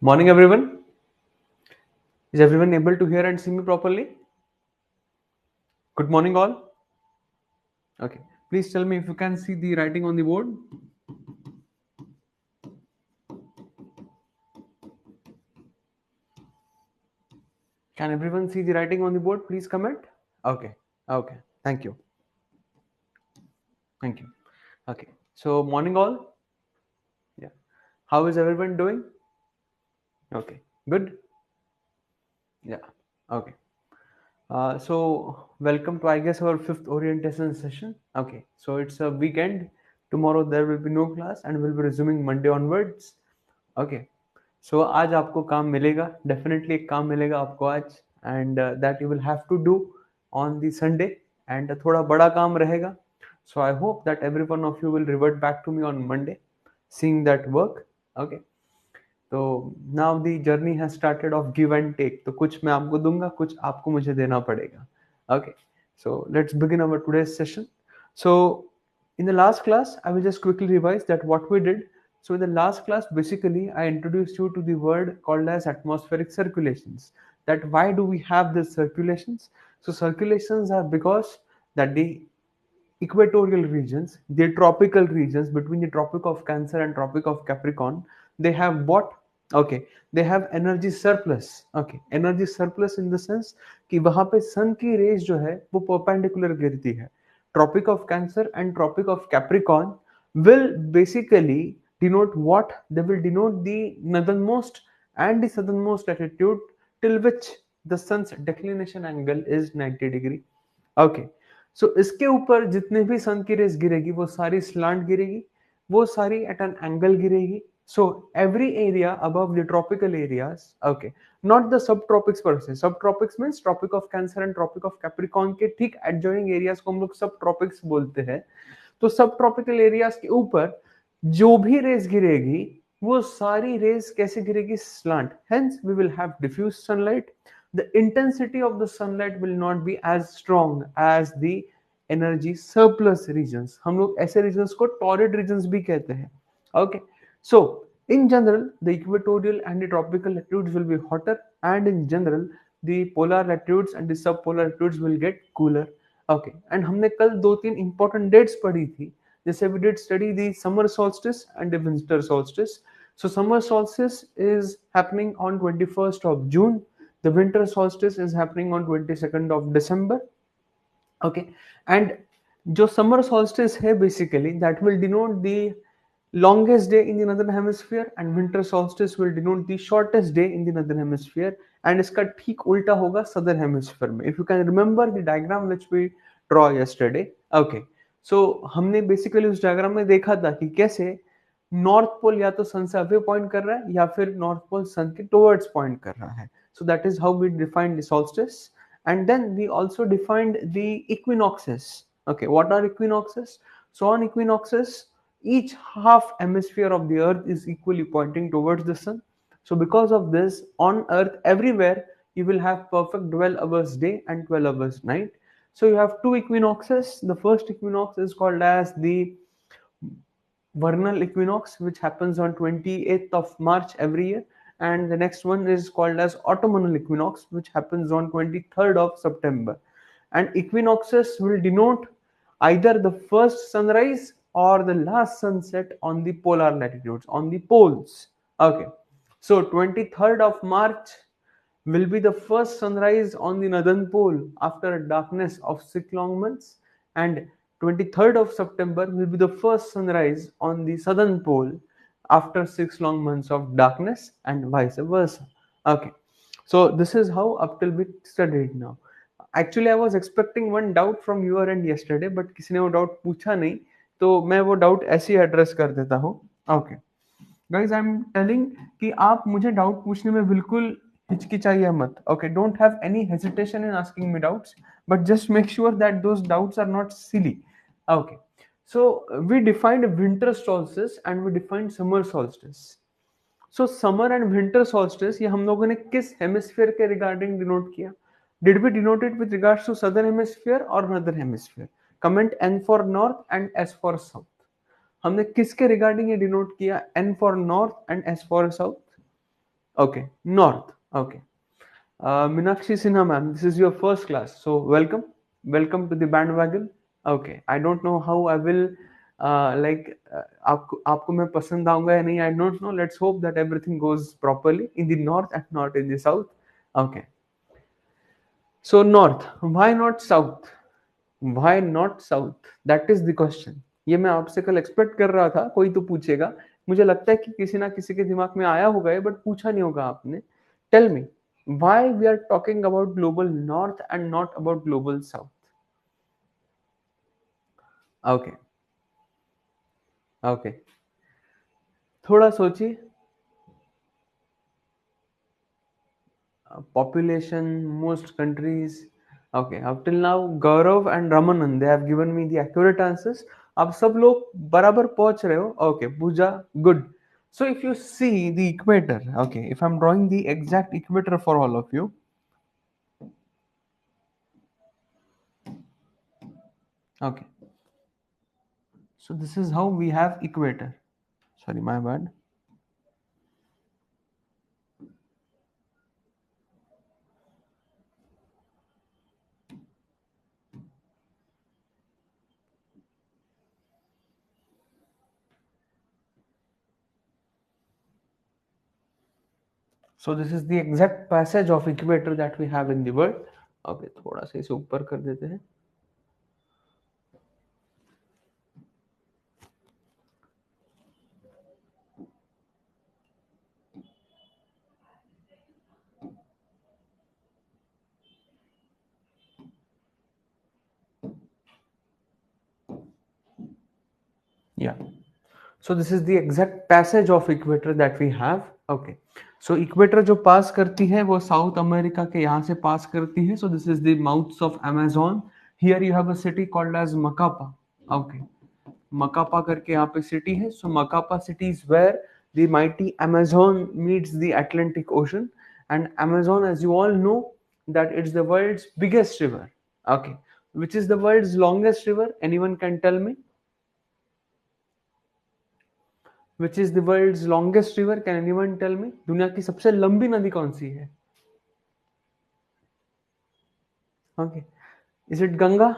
Morning, everyone. Is everyone able to hear and see me properly? Good morning, all. Okay. Please tell me if you can see the writing on the board. Can everyone see the writing on the board? Please comment. Okay. Okay. Thank you. Thank you. Okay. So, morning, all. Yeah. How is everyone doing? Okay. Good. Yeah. Okay. So welcome to, I guess, our fifth orientation session. Okay, so it's a weekend. Tomorrow there will be no class and we'll be resuming Monday onwards. Okay, so आज आपको काम मिलेगा, definitely एक काम मिलेगा आपको आज, and that you will have to do on the Sunday, and थोड़ा बड़ा काम रहेगा. So I hope that every one of you will revert back to me on Monday, seeing that work. Okay. तो now the journey has started of give and take. तो कुछ मैं आपको दूंगा, कुछ आपको मुझे देना पड़ेगा. Okay, so let's begin our today's session. So in the last class, I will just quickly revise that what we did. So in the last class, basically I introduced you to the word called as atmospheric circulations. That why do we have these circulations? So circulations are because that the equatorial regions, the tropical regions between the Tropic of Cancer and Tropic of Capricorn, they have what? Okay, they have energy surplus. Okay, energy surplus in the sense कि वहां पे सन की raise जो है वो perpendicular गिरती है. Tropic of Cancer and Tropic of Capricorn will basically denote what? They will denote the northernmost and the southernmost latitude till which the sun's declination angle is 90 degree. Okay, सो इसके ऊपर जितने भी सन की रेस गिरेगी वो सारी स्लांट गिरेगी, वो सारी एट एन एंगल गिरेगी. So every area above the tropical areas, okay, not the subtropics per se. Subtropics means Tropic of Cancer and Tropic of Capricorn के ठीक एडजॉइनिंग एरियाज को हम लोग सब ट्रॉपिक्स बोलते हैं. तो सब ट्रॉपिकल एरियाज के ऊपर जो भी रेस गिरेगी वो सारी रेस कैसे गिरेगी? Slant. Hence we will have diffuse sunlight. The intensity of the sunlight will not be as strong as the energy surplus regions. हम लोग ऐसे regions को torrid regions भी कहते हैं. Okay, so in general the equatorial and the tropical latitudes will be hotter, and in general the polar latitudes and the subpolar latitudes will get cooler. Okay, and हमने कल दो तीन important dates पढ़ी थी. जैसे we did study the summer solstice and the winter solstice. So summer solstice is happening on 21st of June. The winter solstice is happening on 22nd of December. Okay, and जो summer solstice है basically that will denote the longest day in the northern hemisphere, and winter solstice will denote the shortest day in the northern hemisphere, and इसका ठीक उल्टा होगा southern hemisphere में. If you can remember the diagram which we draw yesterday. Okay, so हमने basically उस diagram में देखा था कि कैसे नॉर्थ पोल या तो सन से अवे पॉइंट कर रहा है या फिर नॉर्थ पोल सन के टुवर्ड्स पॉइंट कर रहा है. So that is how we define the solstice. And then we also defined the equinoxes. Okay, what are equinoxes? So on equinoxes, each half hemisphere of the earth is equally pointing towards the sun. So because of this, on earth everywhere you will have perfect 12 hours day and 12 hours night. So you have two equinoxes. The first equinox is called as the vernal equinox, which happens on 28th of March every year, and the next one is called as autumnal equinox, which happens on 23rd of September. And equinoxes will denote either the first sunrise or the last sunset on the polar latitudes, on the poles. Okay, so 23rd of March will be the first sunrise on the northern pole after a darkness of 6 long months, and 23rd of September will be the first sunrise on the southern pole after 6 long months of darkness, and vice versa. Okay, So this is how up till we studied now. Actually I was expecting one doubt from your end yesterday, but किसी ने वो doubt पूछा नहीं, तो मैं वो doubt ऐसे ही address कर देता हूँ. Okay guys, I am telling कि आप मुझे डाउट पूछने में बिल्कुल हिचकिचाइए मत. Okay, don't have any hesitation in asking me doubts, but just make sure that those doubts are not silly. Okay, so we defined winter solstice and we defined summer solstice. So summer and winter solstice ये हम लोगों ने किस hemisphere के regarding denote किया? Did we denote it with regards to southern hemisphere or northern hemisphere? Comment N for north and S for south. हमने किसके regarding ये डिनोट किया? N for north and S for south. Okay, north. Okay. Minakshi Sinha ma'am, this is your first class, so welcome to the bandwagon. Okay, I don't know how I will आपको मैं पसंद आऊंगा या नहीं, I don't know. Let's hope that everything goes properly in the north and not in the south. Okay, so north, why not south? Why not south? That is the question. ये मैं आपसे कल एक्सपेक्ट कर रहा था कोई तो पूछेगा. मुझे लगता है कि किसी ना किसी के दिमाग में आया होगा ये, बट पूछा नहीं होगा आपने. Tell me, why we are talking about global north and not about global south? Okay, okay, थोड़ा सोचिए. Population, most countries. Okay, up till now Gaurav and Ramanand, they have given me the accurate answers. आप सब लोग बराबर पहुंच रहे हो. Okay, Pooja, good. So if you see the equator, okay, if I'm drawing the exact equator for all of you. Okay, so this is how we have equator. Sorry, my bad. So this is the exact passage of equator that we have in the world. Okay, थोड़ा सा इसे ऊपर कर देते हैं. Yeah. So this is the exact passage of equator that we have. Okay. So equator जो पास करती है वो साउथ अमेरिका के यहाँ से पास करती है. So this is the mouths of Amazon. Here you have a city called as Macapa. Okay. Macapa करके यहाँ पे city है. So Macapa city is where the mighty Amazon meets the Atlantic Ocean. And Amazon, as you all know, that it's the world's biggest river. Okay. Which is the world's longest river? Anyone can tell me? Which is the world's longest river? Can anyone tell me? दुनिया की सबसे लंबी नदी कौन सी है? Okay. Is it Ganga?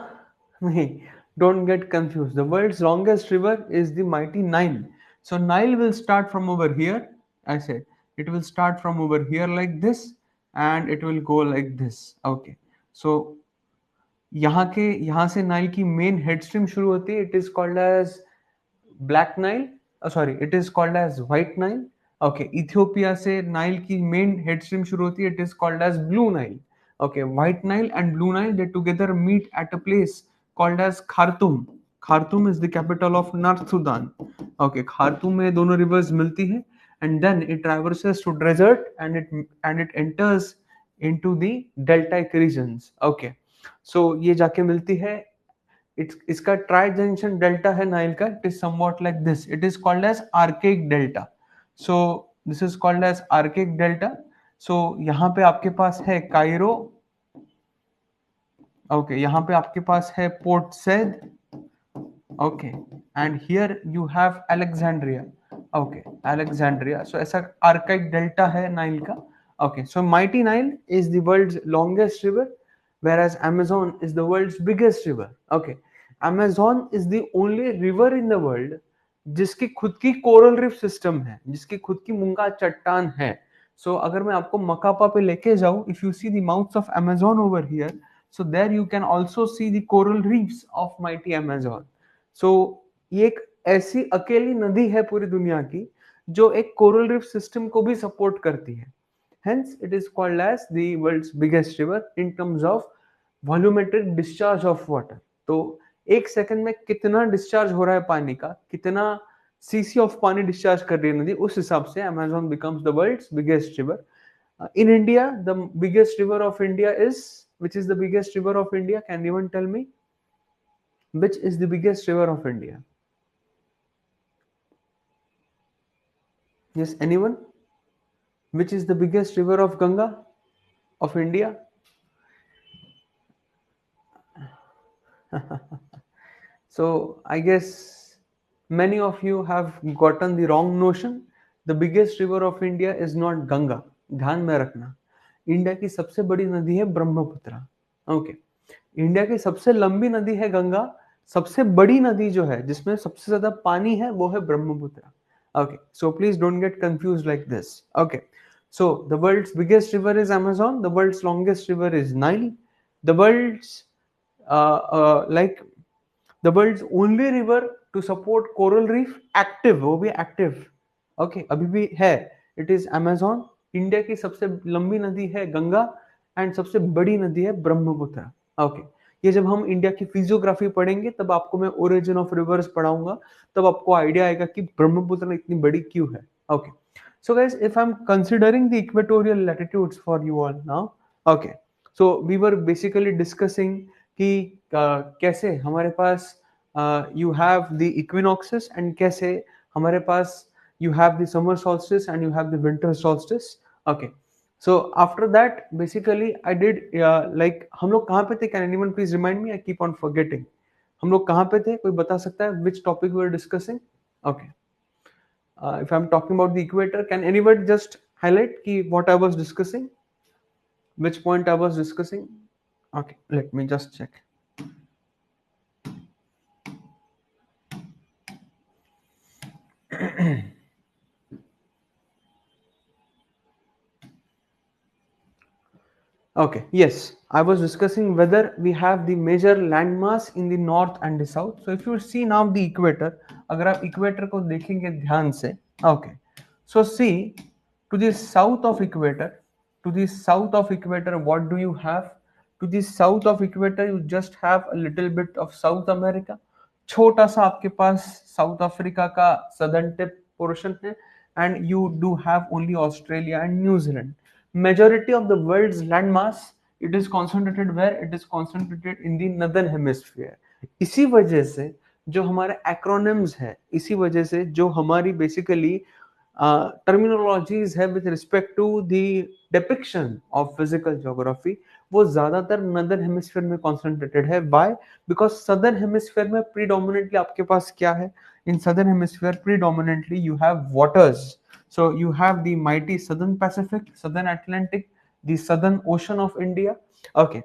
नहीं. Don't get confused. The world's longest river is the mighty Nile. So Nile will start from over here. I said it will start from over here like this, and it will go like this. Okay. So यहाँ से Nile की main head stream शुरू होती है. It is called as Black Nile. Sorry, it is called as White Nile. Okay, Ethiopia से Nile की main head stream शुरू होती है. It is called as Blue Nile. Okay, White Nile and Blue Nile they together meet at a place called as Khartoum. Khartoum is the capital of North Sudan. Okay, Khartoum में दोनों reverse मिलती है and then it traverses to desert and it enters into the deltaic regions. Okay, so ये जाके मिलती है. इसका tri junction delta है नाइल का. It is somewhat like this. It is called as arcuate delta. So this is called as arcuate delta. So यहाँ पे आपके पास है कायरो. ओके, यहाँ पे आपके पास है Port Said. Okay, and here you have Alexandria. Okay, Alexandria. So ऐसा आर्काइक डेल्टा है नाइल का. Okay, so mighty Nile is the world's longest river, whereas Amazon is the world's biggest river. Okay, Amazon is the only river in the world जिसकी खुद की coral reef system है, जिसकी खुद की मुंगा चट्टान है. सो अगर मैं आपको मकापा पे लेके जाऊं, if you see the mouths of Amazon over here, so there you can also see the coral reefs of mighty Amazon. So ये एक ऐसी अकेली नदी है पूरी दुनिया की जो एक कोरल रिफ सिस्टम को भी सपोर्ट करती है. Hence it is called as the world's biggest river in terms of volumetric discharge of water. तो एक सेकंड में कितना डिस्चार्ज हो रहा है पानी का, कितना सीसी ऑफ पानी डिस्चार्ज कर रही है नदी, उस हिसाब से Amazon becomes the world's biggest river. In India, the biggest river of India is, which is the biggest river of India? Can anyone tell me? Which is the biggest river of India? Yes, anyone? Which is the biggest river of Ganga of India? So I guess many of you have gotten the wrong notion. The biggest river of India is not Ganga. ध्यान में रखना, India की सबसे बड़ी नदी है Brahmaputra. Okay, India की सबसे लंबी नदी है गंगा. सबसे बड़ी नदी जो है जिसमें सबसे ज्यादा पानी है वो है Brahmaputra. Okay, so please don't get confuse like this. Okay, so the world's biggest river is Amazon, the world's longest river is Nile, the world's like the world's only river to support coral reef active, वो भी active. Okay, अभी भी है, it is Amazon. India की सबसे लंबी नदी है गंगा एंड सबसे बड़ी नदी है ब्रह्मपुत्र. ओके, ये जब हम इंडिया की फिजियोग्राफी पढ़ेंगे तब आपको मैं ओरिजिन ऑफ रिवर्स पढ़ाऊंगा, तब आपको आइडिया आएगा कि ब्रह्मपुत्र इतनी बड़ी क्यों है. Okay, so guys, if I'm considering the equatorial latitudes for you all now, okay, so we were basically discussing कि कैसे हमारे पास you have the equinoxes and कैसे हमारे पास you have the summer solstice and you have the winter solstice. Okay, so after that basically I did like हम लोग कहाँ पे थे? Can anyone please remind me? I keep on forgetting. हम लोग कहाँ पे थे? कोई बता सकता है? Which topic we were discussing? Okay. If I'm talking about the equator, can anybody just highlight ki what I was discussing? Which point I was discussing? Okay, let me just check. Okay, yes, I was discussing whether we have the major landmass in the north and the south. So if you see now the equator, अगर आप equator को देखेंगे ध्यान से, okay, so see to the south of equator, to the south of equator, what do you have? To the south of equator, you just have a little bit of South America. छोटा सा आपके पास south Africa का southern tip portion है, and you do have only Australia and New Zealand. Majority of the world's landmass, it is concentrated where? It is concentrated in the northern hemisphere. इसी वजह से जो हमारे एक्रोनिम्स है, इसी वजह से जो हमारी बेसिकली टर्मिनोलॉजीज है with respect to the depiction of physical geography, वो ज्यादातर नदर्न हेमिस्फीयर में कॉन्सेंट्रेटेड है. व्हाई? बिकॉज सदर्न हेमिस्फीयर में प्रीडोमिनेंटली आपके पास क्या है? In southern hemisphere predominantly you have waters. So you have the mighty southern Pacific, southern Atlantic, the southern ocean of India. Okay,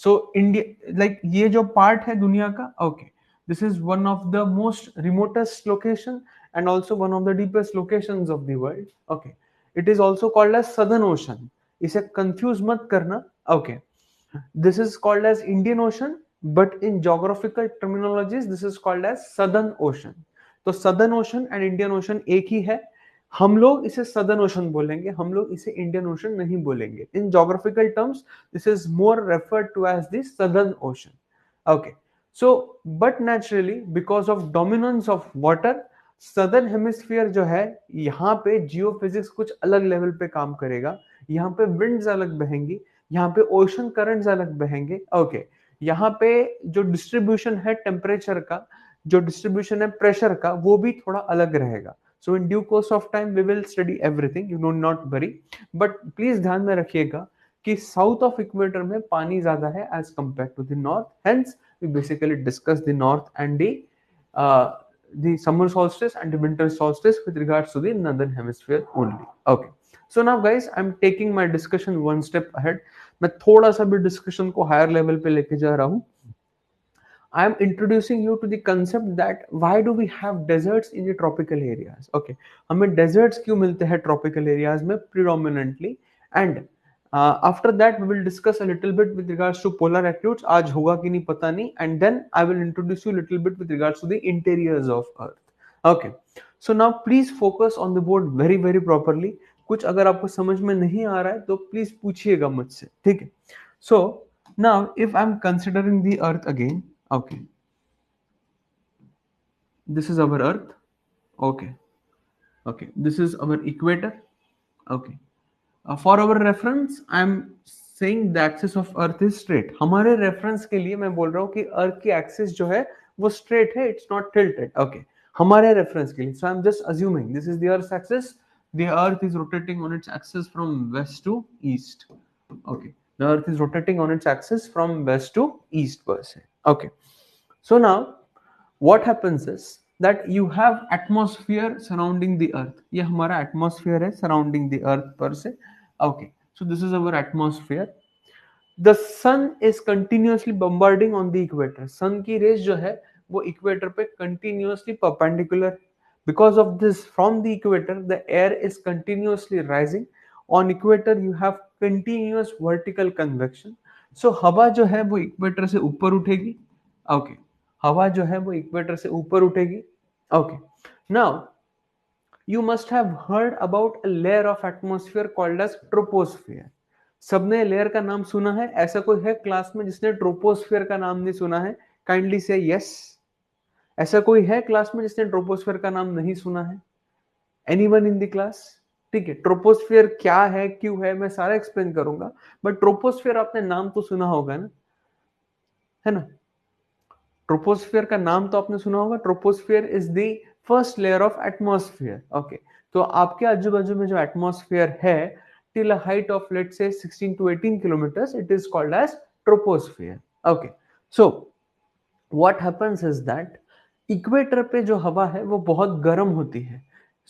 so India, like ये जो part है दुनिया का, okay, this is one of the most remotest location and also one of the deepest locations of the world. Okay, it is also called as southern ocean. इसे confuse मत करना. Okay, this is called as Indian Ocean, but in geographical terminologies this is called as southern ocean. तो southern ocean and Indian Ocean एक ही है. हम लोग इसे southern ocean बोलेंगे, हम लोग इसे इंडियन ओशन नहीं बोलेंगे. In geographical terms this is more referred to as the southern ocean. Okay, so but naturally because of dominance of water, southern hemisphere जो है यहाँ पे जियोफिजिक्स कुछ अलग लेवल पे काम करेगा. यहाँ पे विंड्स अलग बहेंगी, यहाँ पे ओशन करंट्स अलग बहेंगे. ओके, यहाँ पे जो डिस्ट्रीब्यूशन है टेम्परेचर का, जो डिस्ट्रीब्यूशन है प्रेशर का, वो भी थोड़ा अलग रहेगा. So in due course of time we will study everything, you know, not worry. But please ध्यान में रखिएगा कि साउथ ऑफ इक्वेटर में पानी ज्यादा है as compared to the north. Hence we basically discuss the north and the summer solstice and the winter solstice with regards to the northern hemisphere only. Okay. So now guys, I'm taking my discussion one step ahead. मैं थोड़ा सा भी discussion को higher level पे लेके जा रहा हूँ. I am introducing you to the concept that why do we have deserts in the tropical areas? Okay, हमें deserts क्यों मिलते हैं tropical areas में predominantly, and after that we will discuss a little bit with regards to polar acutes. आज होगा कि नहीं पता नहीं, and then I will introduce you a little bit with regards to the interiors of Earth. Okay, so now please focus on the board very very properly. कुछ अगर आपको समझ में नहीं आ रहा है तो प्लीज पूछिएगा मुझसे, ठीक है? So now if I am considering the earth again, okay, this is our earth, okay, okay, this is our equator, okay. For our reference I am saying the axis of earth is straight. हमारे reference के लिए मैं बोल रहा हूँ कि अर्थ की axis जो है वो स्ट्रेट है, इट्स नॉट टिल्टेड, ओके, हमारे रेफरेंस के लिए. So I am just assuming this is the earth axis, the earth is rotating on its axis from west to east, okay, the earth is rotating on its axis from west to east per se, okay. So now what happens is that you have atmosphere surrounding the earth. ये हमारा atmosphere है surrounding the earth per se, okay. So this is our atmosphere. The sun is continuously bombarding on the equator. sun की raise जो है वो equator पे continuously perpendicular. Because of this, from the equator the air is continuously rising. On equator you have continuous vertical convection. So हवा जो है वो equator से ऊपर उठेगी, okay. हवा जो है वो इक्वेटर से ऊपर उठेगी, okay. Now you must have heard about a layer of atmosphere called as troposphere. सबने लेयर का नाम सुना है? ऐसा कोई है क्लास में जिसने ट्रोपोस्फियर का नाम नहीं सुना है? काइंडली से यस. ऐसा कोई है क्लास में जिसने ट्रोपोस्फियर का नाम नहीं सुना है? Anyone in the class? ठीक है, ट्रोपोस्फियर क्या है, क्यों है, मैं सारा एक्सप्लेन करूंगा, बट ट्रोपोस्फियर आपने नाम तो सुना होगा ना, है ना? ट्रोपोस्फियर का नाम तो आपने सुना होगा. Troposphere is the first layer of atmosphere, okay. तो आपके आजू बाजू में जो एटमॉस्फेयर है till a height of let's say 16 to 18 kilometers, it is called as troposphere, okay. So what happens is that equator पे जो हवा है वो बहुत गर्म होती है.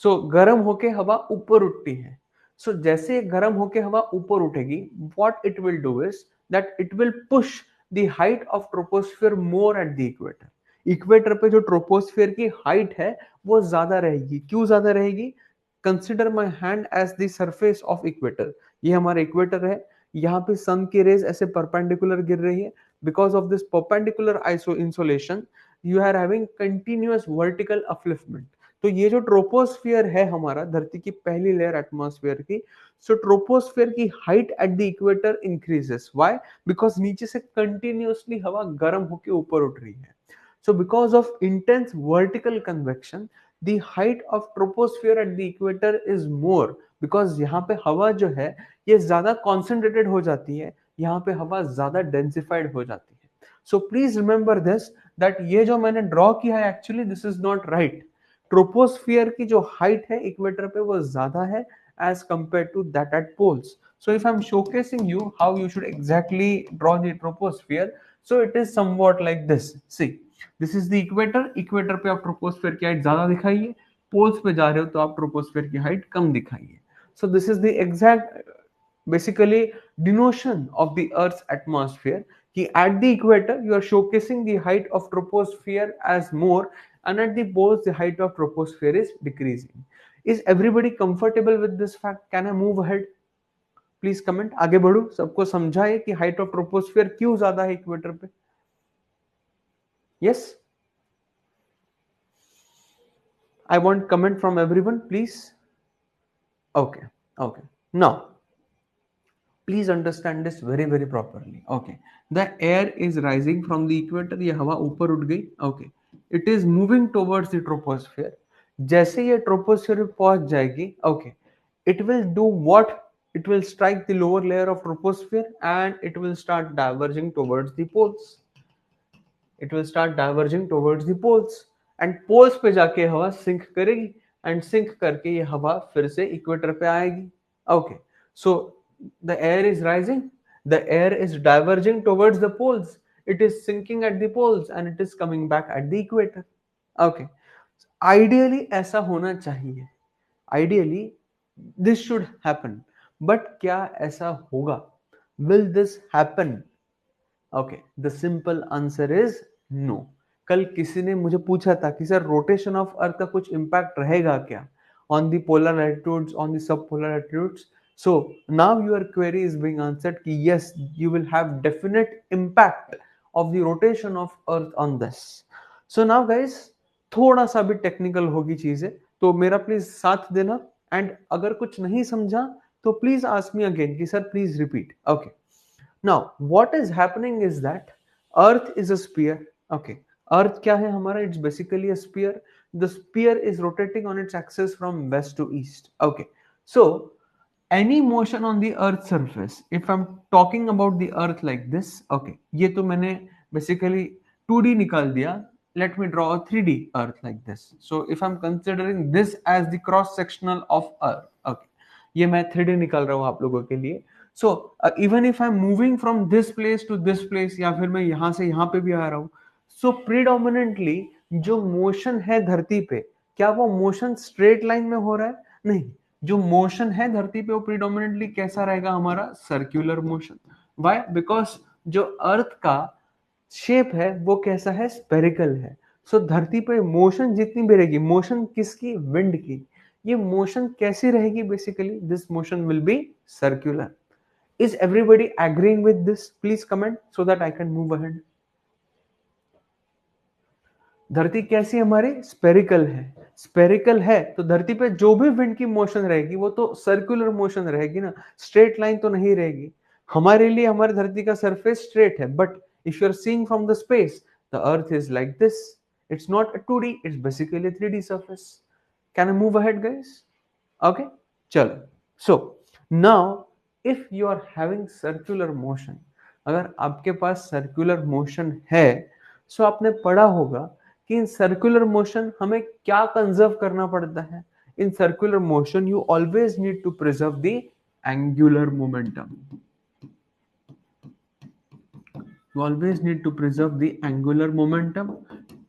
सो गर्म होके हवा ऊपर उठती है. सो जैसे गर्म होके हवा ऊपर उठेगी, what it will do is that it will push the height of troposphere more at the equator. Equator पे जो ट्रोपोस्फियर की हाइट है वो ज्यादा रहेगी. क्यों ज्यादा रहेगी? Consider my hand as the surface of equator. ये हमारा इक्वेटर है, यहाँ पे सन की रेज ऐसे परपेंडिकुलर गिर रही है. Because of this perpendicular iso insolation you are having continuous vertical upliftment. तो ये जो ट्रोपोस्फियर है हमारा, धरती की पहली लेयर एटमॉस्फेयर की, सो ट्रोपोस्फियर की height at the equator increases. Why? Because नीचे से कंटिन्यूअसली हवा गर्म होकर ऊपर उठ रही है. So because of intense vertical convection the height of troposphere at the equator is more. Because यहाँ पे हवा जो है ये ज्यादा कॉन्सेंट्रेटेड हो जाती है, यहाँ पे हवा ज्यादा डेंसिफाइड हो जाती है. So please remember this that ये जो मैंने ड्रॉ किया है actually this is not right. Troposphere की जो हाइट है इक्वेटर पे वो ज्यादा है as compared to that at poles. So if I'm showcasing you how you should exactly draw the troposphere, so it is somewhat like this. See, this is the equator. Equator पे आप troposphere की height ज्यादा दिखाइए, poles पे जा रहे हो तो आप troposphere की हाइट कम दिखाइए. So this is the exact basically denotion of the Earth's atmosphere. कि at the equator you are showcasing the height of troposphere as more, and at the poles the height of troposphere is decreasing. Is everybody comfortable with this fact? Can I move ahead? Please comment. आगे बढ़ू, सबको समझाए कि height of troposphere क्यों ज्यादा है equator पे. Yes, I want comment from everyone please. Okay, okay. Now please understand this very very properly, okay. The air is rising from the equator. ये हवा ऊपर उठ गई, okay. It is moving towards the troposphere. जैसे ये troposphere पे पहुंच जाएगी, okay, it will do what? It will strike the lower layer of troposphere and it will start diverging towards the poles. It will start diverging towards the poles and poles पे जाके हवा sink करेगी and sink करके ये हवा फिर से equator पे आएगी, okay. So the air is rising, the air is diverging towards the poles, it is sinking at the poles and it is coming back at the equator, okay. Ideally ऐसा होना चाहिए, ideally this should happen, but क्या ऐसा होगा? Will this happen? Okay, the simple answer is no. कल किसी ने मुझे पूछा था कि सर रोटेशन ऑफ अर्थ का कुछ इम्पैक्ट रहेगा क्या on the polar altitudes, on the sub polar altitudes. So now your query is being answered कि yes, you will have definite impact of the rotation of earth on this. So now guys, थोड़ा सा भी technical होगी चीजें, तो मेरा please साथ देना एंड अगर कुछ नहीं समझा तो प्लीज आस्क मी अगेन कि sir please repeat. Okay, now what is happening is that earth is a sphere. Okay, earth क्या है हमारा? It's basically a sphere. The sphere is rotating on its axis from west to east. Okay, so any motion on the earth surface, if I'm talking about the earth like this, okay, ये तो मैंने basically 2D निकाल दिया. Let me draw a 3D earth like this. So if I'm considering this as the cross sectional of earth, okay, ये मैं 3D निकाल रहा हूँ आप लोगों के लिए. So even if I'm moving from this place to this place, या फिर मैं यहाँ से यहाँ पे भी आ रहा हूँ, so predominantly जो motion है धरती पे, क्या वो motion straight line में हो रहा है? नहीं, जो मोशन है धरती पे वो प्रीडोमिनेंटली कैसा रहेगा हमारा? Circular motion. व्हाई? बिकॉज जो अर्थ का शेप है वो कैसा है? स्पेरिकल है. सो धरती पे मोशन जितनी भी रहेगी, मोशन किसकी? विंड की. ये मोशन कैसी रहेगी? Basically this motion will be circular. Is everybody agreeing with this? Please comment so that I can move ahead. धरती कैसी हमारी? स्पेरिकल है. स्पेरिकल है तो धरती पे जो भी विंड की मोशन रहेगी वो तो सर्कुलर मोशन रहेगी ना, स्ट्रेट लाइन तो नहीं रहेगी. हमारे लिए हमारी धरती का सरफेस स्ट्रेट है, but if you are seeing from the space, the earth is like this. It's not a 2D, it's basically a 3D surface. Can I move ahead, guys? Okay, चलो. So now if you are having circular motion, अगर आपके पास circular motion है, सो आपने पढ़ा होगा कि इन circular motion हमें क्या कंजर्व करना पड़ता है? In circular motion you always need to preserve the angular momentum. You always need to preserve the angular momentum.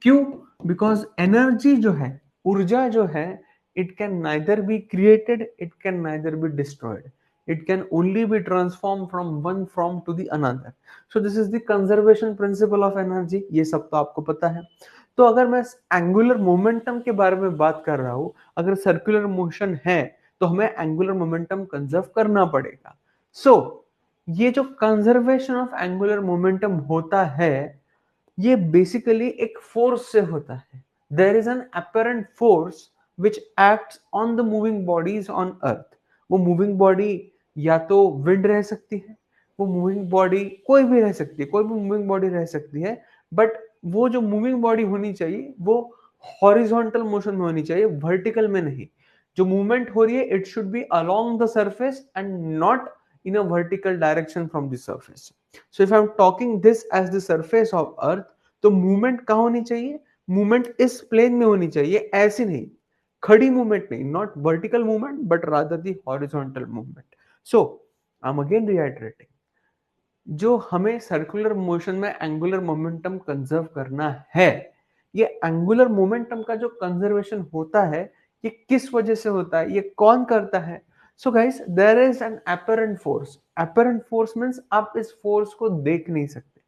क्यों? बिकॉज एनर्जी जो है, ऊर्जा जो है, it can neither be created, it can neither be destroyed. It can only be transformed from one form to the another. So this is the conservation principle of energy. ये सब तो आपको पता है. तो अगर मैं एंगुलर मोमेंटम के बारे में बात कर रहा हूं, अगर सर्कुलर मोशन है तो हमें एंगुलर मोमेंटम कंजर्व करना पड़ेगा. सो ये जो कंजर्वेशन ऑफ एंगुलर मोमेंटम होता है, ये बेसिकली एक फोर्स से होता है. There is an apparent force which acts on the moving bodies on earth. वो मूविंग बॉडी या तो विंड रह सकती है, वो मूविंग बॉडी कोई भी रह सकती है, कोई भी मूविंग बॉडी रह सकती है, बट वो जो मूविंग बॉडी होनी चाहिए वो हॉरिजॉन्टल मोशन में होनी चाहिए, वर्टिकल में नहीं. जो मूवमेंट हो रही है it should be along the surface and not in a vertical direction from the surface. So if I'm talking this as the surface of earth, तो मूवमेंट कहाँ होनी चाहिए? मूवमेंट इस प्लेन में होनी चाहिए, ऐसी नहीं, खड़ी मूवमेंट नहीं, not vertical movement but rather the horizontal movement. So I am again reiterating, जो हमें सर्कुलर मोशन में एंगुलर मोमेंटम कंजर्व करना है, ये एंगुलर मोमेंटम का जो कंजर्वेशन होता है ये किस वजह से होता है? ये कौन करता है? So guys, there is an apparent force. Apparent force means आप इस फोर्स को देख नहीं सकते.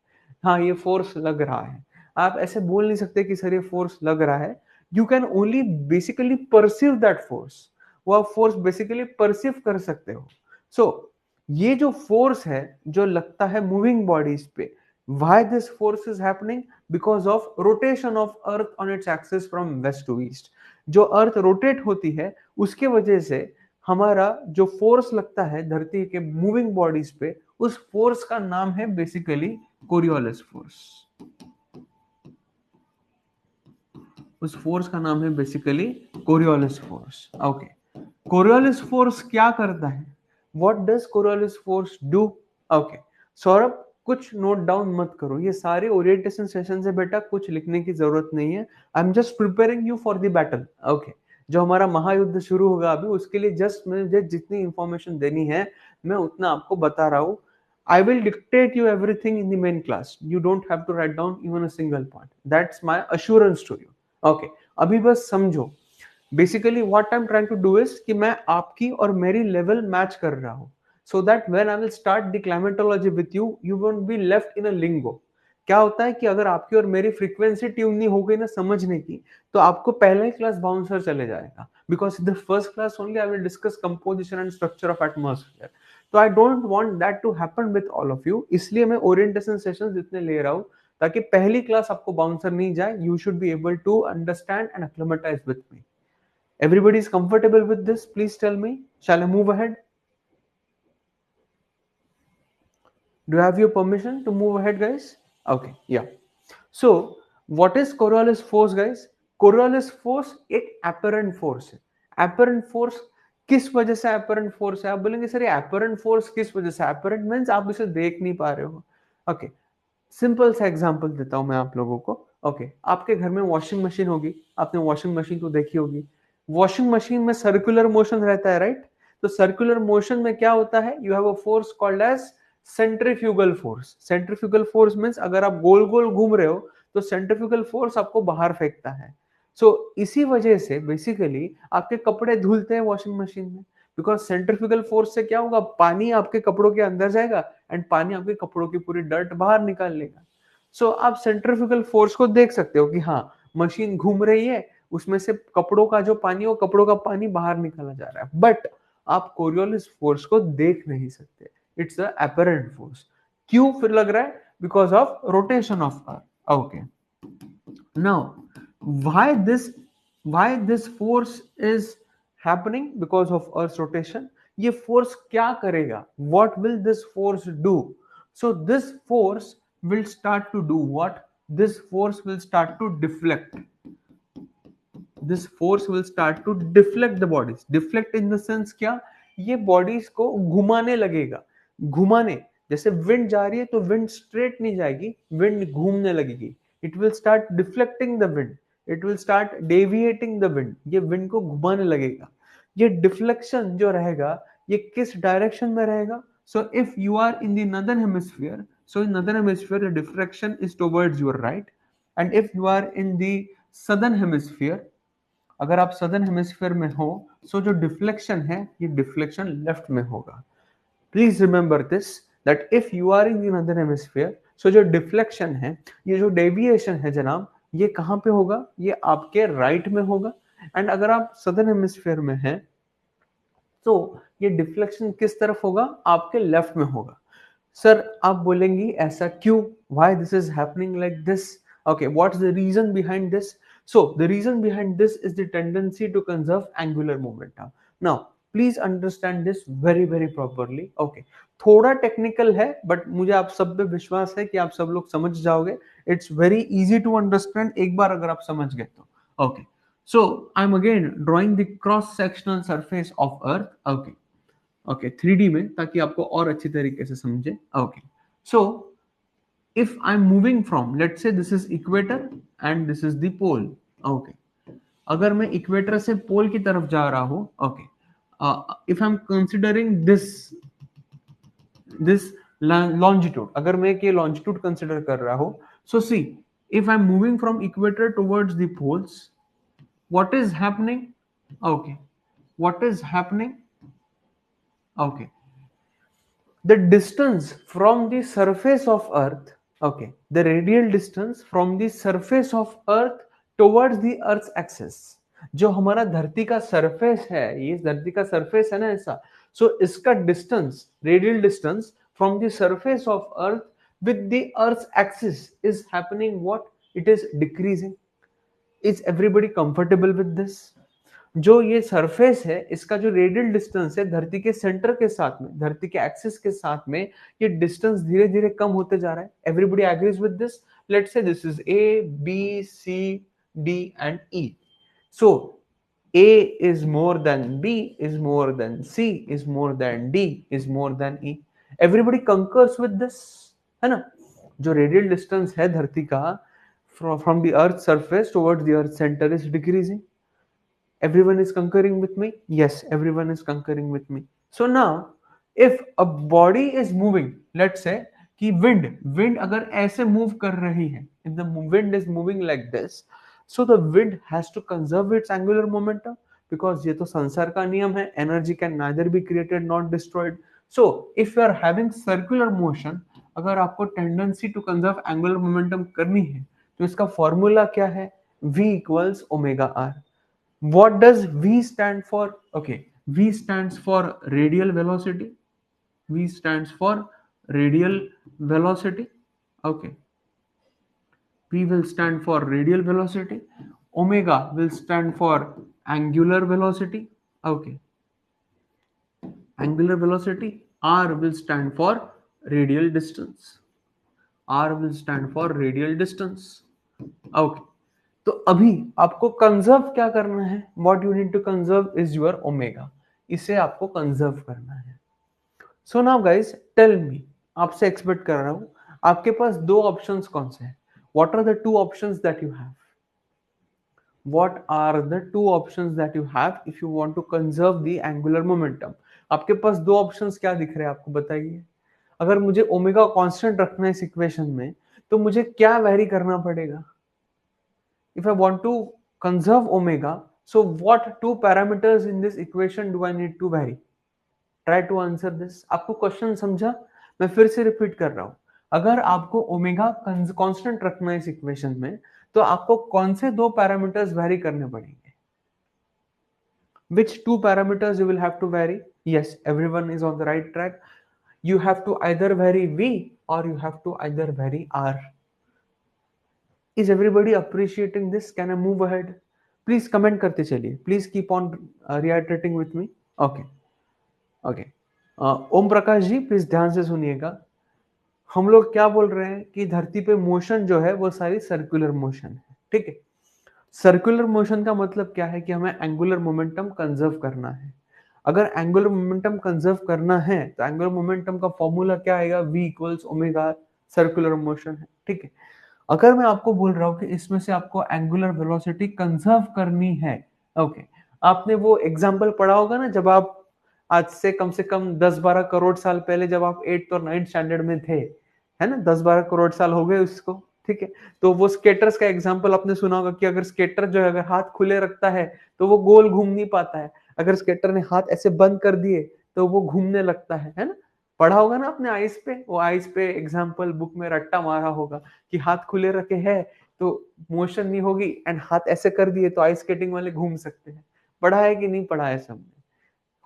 हाँ, ये फोर्स लग रहा है, आप ऐसे बोल नहीं सकते कि सर ये फोर्स लग रहा है. You can only basically perceive that force. वो आप फोर्स बेसिकली परसीव कर सकते हो. सो ये जो फोर्स है जो लगता है मूविंग बॉडीज पे, why this force is happening? Because of rotation of earth on its axis from west to east. जो अर्थ रोटेट होती है उसके वजह से हमारा जो फोर्स लगता है धरती के मूविंग बॉडीज पे, उस फोर्स का नाम है बेसिकली कोरियोलिस फोर्स. उस फोर्स का नाम है basically Coriolis force. Okay, Coriolis force क्या करता है? What does Coriolis force do? Okay, Saurabh कुछ नोट डाउन मत करो, ये सारे ओरिएंटेशन सेशन से बेटा कुछ लिखने की जरूरत नहीं है. आई am just preparing you for the battle. Okay, जो हमारा महायुद्ध शुरू होगा अभी, उसके लिए जस्ट मुझे जितनी इंफॉर्मेशन देनी है मैं उतना आपको बता रहा हूँ. I will dictate you everything in the main class. You don't have to write down even a single point. That's my assurance to you. Okay, अभी बस समझो. Basically what I am trying to do is कि मैं आपकी और मेरी level match कर रहा हूं, so that when I will start the climatology with you, you won't be left in a lingo. क्या होता है कि अगर आपकी और मेरी फ्रीक्वेंसी ट्यून नहीं हो गई ना समझने की, तो आपको पहले ही क्लास बाउंसर चले जाएगा. Because the first class only I will discuss composition and structure of atmosphere. तो I don't want that to happen with all of you. इसलिए मैं ओरिएंटेशन सेशंस इतने ले रहा हूं ताकि पहली क्लास आपको बाउंसर नहीं जाए. You should be able to understand and acclimatise with me. Everybody is comfortable with this? Please tell me. Shall I move ahead? Do you have your permission to move ahead, guys? Okay, yeah. So, what is Coriolis force, guys? Coriolis force एक apparent force है. Apparent force किस वजह से apparent force है? आप बोलेंगे sir ये apparent force किस वजह से? Apparent means आप इसे देख नहीं पा रहे हो. Okay, सिंपल सा एग्जांपल देता हूं मैं आप लोगों को. ओके, आपके घर में वॉशिंग मशीन होगी, आपने वॉशिंग मशीन को देखी होगी. वॉशिंग मशीन में सर्कुलर मोशन रहता है, राइट? तो सर्कुलर मोशन में क्या होता है? You have a force called as centrifugal force. Centrifugal force means अगर आप गोल गोल घूम रहे हो तो सेंट्रीफ्यूगल फोर्स आपको बाहर फेंकता है. इसी वजह से बेसिकली आपके कपड़े धुलते हैं वॉशिंग मशीन में, बिकॉज सेंट्रीफ्यूगल फोर्स से क्या होगा? पानी आपके कपड़ों के अंदर जाएगा एंड पानी आपके कपड़ों की पूरी डर्ट बाहर निकाल लेगा. आप सेंट्रीफ्यूगल फोर्स को देख सकते हो कि हाँ, मशीन घूम रही है, उसमें से कपड़ों का जो पानी, वो कपड़ों का पानी बाहर निकाला जा रहा है, बट आप कोरियोलिस फोर्स को देख नहीं सकते. It's a apparent force. क्यों फिर लग रहा है? Because of rotation of earth. Okay, now why this force is happening because of earth's rotation? ये फोर्स क्या करेगा? What will this force do? This force will start to do what? This force will start to deflect. This force will start to deflect the bodies. Deflect in the sense क्या? ये bodies को घुमाने लगेगा. घुमाने, जैसे wind जा रही है तो wind straight नहीं जाएगी, wind घूमने लगेगी. It will start deflecting the wind. It will start deviating the wind. ये wind को घुमाने लगेगा. ये deflection जो रहेगा, ये किस direction में रहेगा? So if you are in the northern hemisphere, so in northern hemisphere the deflection is towards your right, and if you are in the southern hemisphere, अगर आप सदर्न हेमिस्फीयर में हो, जो डिफ्लेक्शन है ये डिफ्लेक्शन लेफ्ट में होगा. Please remember this, that if you are in the northern hemisphere, जो डिफ्लेक्शन है, ये जो डेविएशन है जनाब, ये कहां पे होगा? ये आपके राइट में होगा. एंड अगर आप सदर्न हेमिस्फीयर में हैं तो ये डिफ्लेक्शन किस तरफ होगा? आपके लेफ्ट में होगा. सर आप बोलेंगी ऐसा क्यों? Why this is happening like this? Okay, what's the reason behind this? So the reason behind this is the tendency to conserve angular momentum. Now, please understand this very very properly. Okay, थोड़ा technical है, but मुझे आप सब पे विश्वास है कि आप सब लोग समझ जाओगे. It's very easy to understand एक बार अगर आप समझ गए तो. Okay, so I am again drawing the cross sectional surface of earth. Okay okay, 3D में, ताकि आपको और अच्छी तरीके से समझे. Okay, so if I'm moving from, let's say this is equator and this is the pole. Okay, अगर मैं इक्वेटर से पोल की तरफ जा रहा हूं, okay, if I am considering this longitude, अगर मैं ये लॉन्जिट्यूड कंसिडर कर रहा हूं, so see, if I am moving from equator towards the poles, what is happening? Okay, what is happening? Okay, the distance from the surface of earth, okay, the radial distance from the surface of earth towards the earth's axis, जो हमारा धरती का surface है, ये धरती का surface है ना ऐसा, इसका distance, radial distance from the surface of earth with the earth's axis is happening what? It is decreasing. Is everybody comfortable with this? जो ये सरफेस है, इसका जो रेडियल डिस्टेंस है धरती के सेंटर के साथ में, धरती के एक्सिस के साथ में, ये डिस्टेंस धीरे धीरे कम होते जा रहा है. Everybody agrees with this? Let's say this is A, B, C, D and E. So A is more than B is more than C is more than D is more than E. Everybody concurs with this, है ना? जो radial distance है धरती का from the earth surface towards the earth center is decreasing. Everyone is concurring with me? Yes, everyone is concurring with me. So now if a body is moving, let's say कि wind अगर ऐसे move कर रही है, if the wind is moving like this, so the wind has to conserve its angular momentum, because ये तो संसार का नियम है, energy can neither be created nor destroyed. So if you are having circular motion, अगर आपको tendency to conserve angular momentum करनी है, तो इसका formula क्या है? V equals omega r. What does V stand for? Okay, V stands for radial velocity. V stands for radial velocity. Okay, P will stand for radial velocity. Omega will stand for angular velocity. Okay, angular velocity. R will stand for radial distance. R will stand for radial distance. Okay. तो अभी आपको conserve क्या करना है? What you need to conserve is your omega. इसे आपको conserve करना है. So now guys, tell me, आपसे एक्सपेक्ट कर रहा हूं, आपके पास दो ऑप्शंस कौन से हैं? What are the two options that you have? What are the two options that you have if you want to conserve the angular momentum? आपके पास दो ऑप्शंस क्या दिख रहे हैं आपको बताइए. अगर मुझे ओमेगा कांस्टेंट रखना है इस इक्वेशन में, तो मुझे क्या वेरी करना पड़ेगा? If I want to conserve omega, so what two parameters in this equation do I need to vary? Try to answer this. आपको क्वेश्चन समझा? मैं फिर से रिपीट कर रहा हूं. अगर आपको ओमेगा कांस्टेंट रखना है इस इक्वेशन में, तो आपको कौन से दो पैरामीटर्स वेरी करने पड़ेंगे? Which two parameters you will have to vary? Yes, everyone is on the right track. You have to either vary V or you have to either vary R. Is everybody appreciating this? Can I move ahead? Please comment करते चलिए. Please keep on reiterating with me. Okay. Okay. Om Prakash ji please ध्यान से सुनिएगा. हम लोग क्या बोल रहे हैं कि धरती पे मोशन जो है वो सारी सर्कुलर मोशन है. ठीक है. सर्कुलर मोशन का मतलब क्या है कि हमें एंगुलर मोमेंटम कंजर्व करना है. अगर एंगुलर मोमेंटम कंजर्व करना है तो एंगुलर मोमेंटम का फॉर्मूला क्या आएगा? v equals omega. Circular motion है. ठीक है. अगर मैं आपको बोल रहा हूं कि इसमें से आपको एंगुलर वेलोसिटी कंजर्व करनी है, ओके, आपने वो एग्जांपल पढ़ा होगा ना, जब आप आज से कम 10-12 करोड़ साल पहले जब आप 8th और 9th स्टैंडर्ड में थे, है ना, 10-12 करोड़ साल हो गए उसको. ठीक है. तो वो स्केटर्स का एग्जांपल आपने सुना होगा कि अगर स्केटर जो है अगर हाथ खुले रखता है तो वो गोल घूम नहीं पाता है. अगर स्केटर ने हाथ ऐसे बंद कर दिए तो वो घूमने लगता है ना. पढ़ा होगा ना आपने आइस पे, वो आइस पे एग्जांपल बुक में रट्टा मारा होगा कि हाथ खुले रखे हैं तो मोशन नहीं होगी, एंड हाथ ऐसे कर दिए तो आइस स्केटिंग वाले घूम सकते हैं. पढ़ा है कि नहीं पढ़ा है? सबने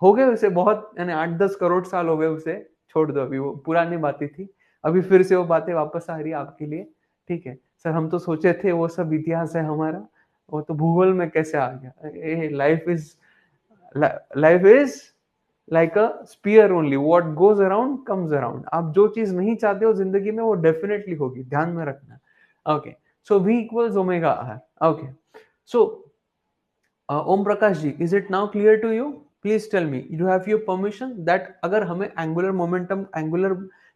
हो गए उसे बहुत, यानी 8-10 करोड़ साल हो गए उसे. छोड़ दो, अभी वो पुरानी बातें थी. अभी फिर से वो बातें वापस आ रही है आपके लिए. ठीक है सर, हम तो सोचे थे वो सब इतिहास है हमारा, वो तो भूगोल में कैसे आ गया? Life is like a spear only, what goes around comes around. आप जो चीज नहीं चाहते हो जिंदगी में वो डेफिनेटली होगी, ध्यान में रखना. Okay. So v equals omega r. Okay. So Om Prakash ji, is it now clear to you? Please tell me, you have your permission that अगर हमें angular momentum, angular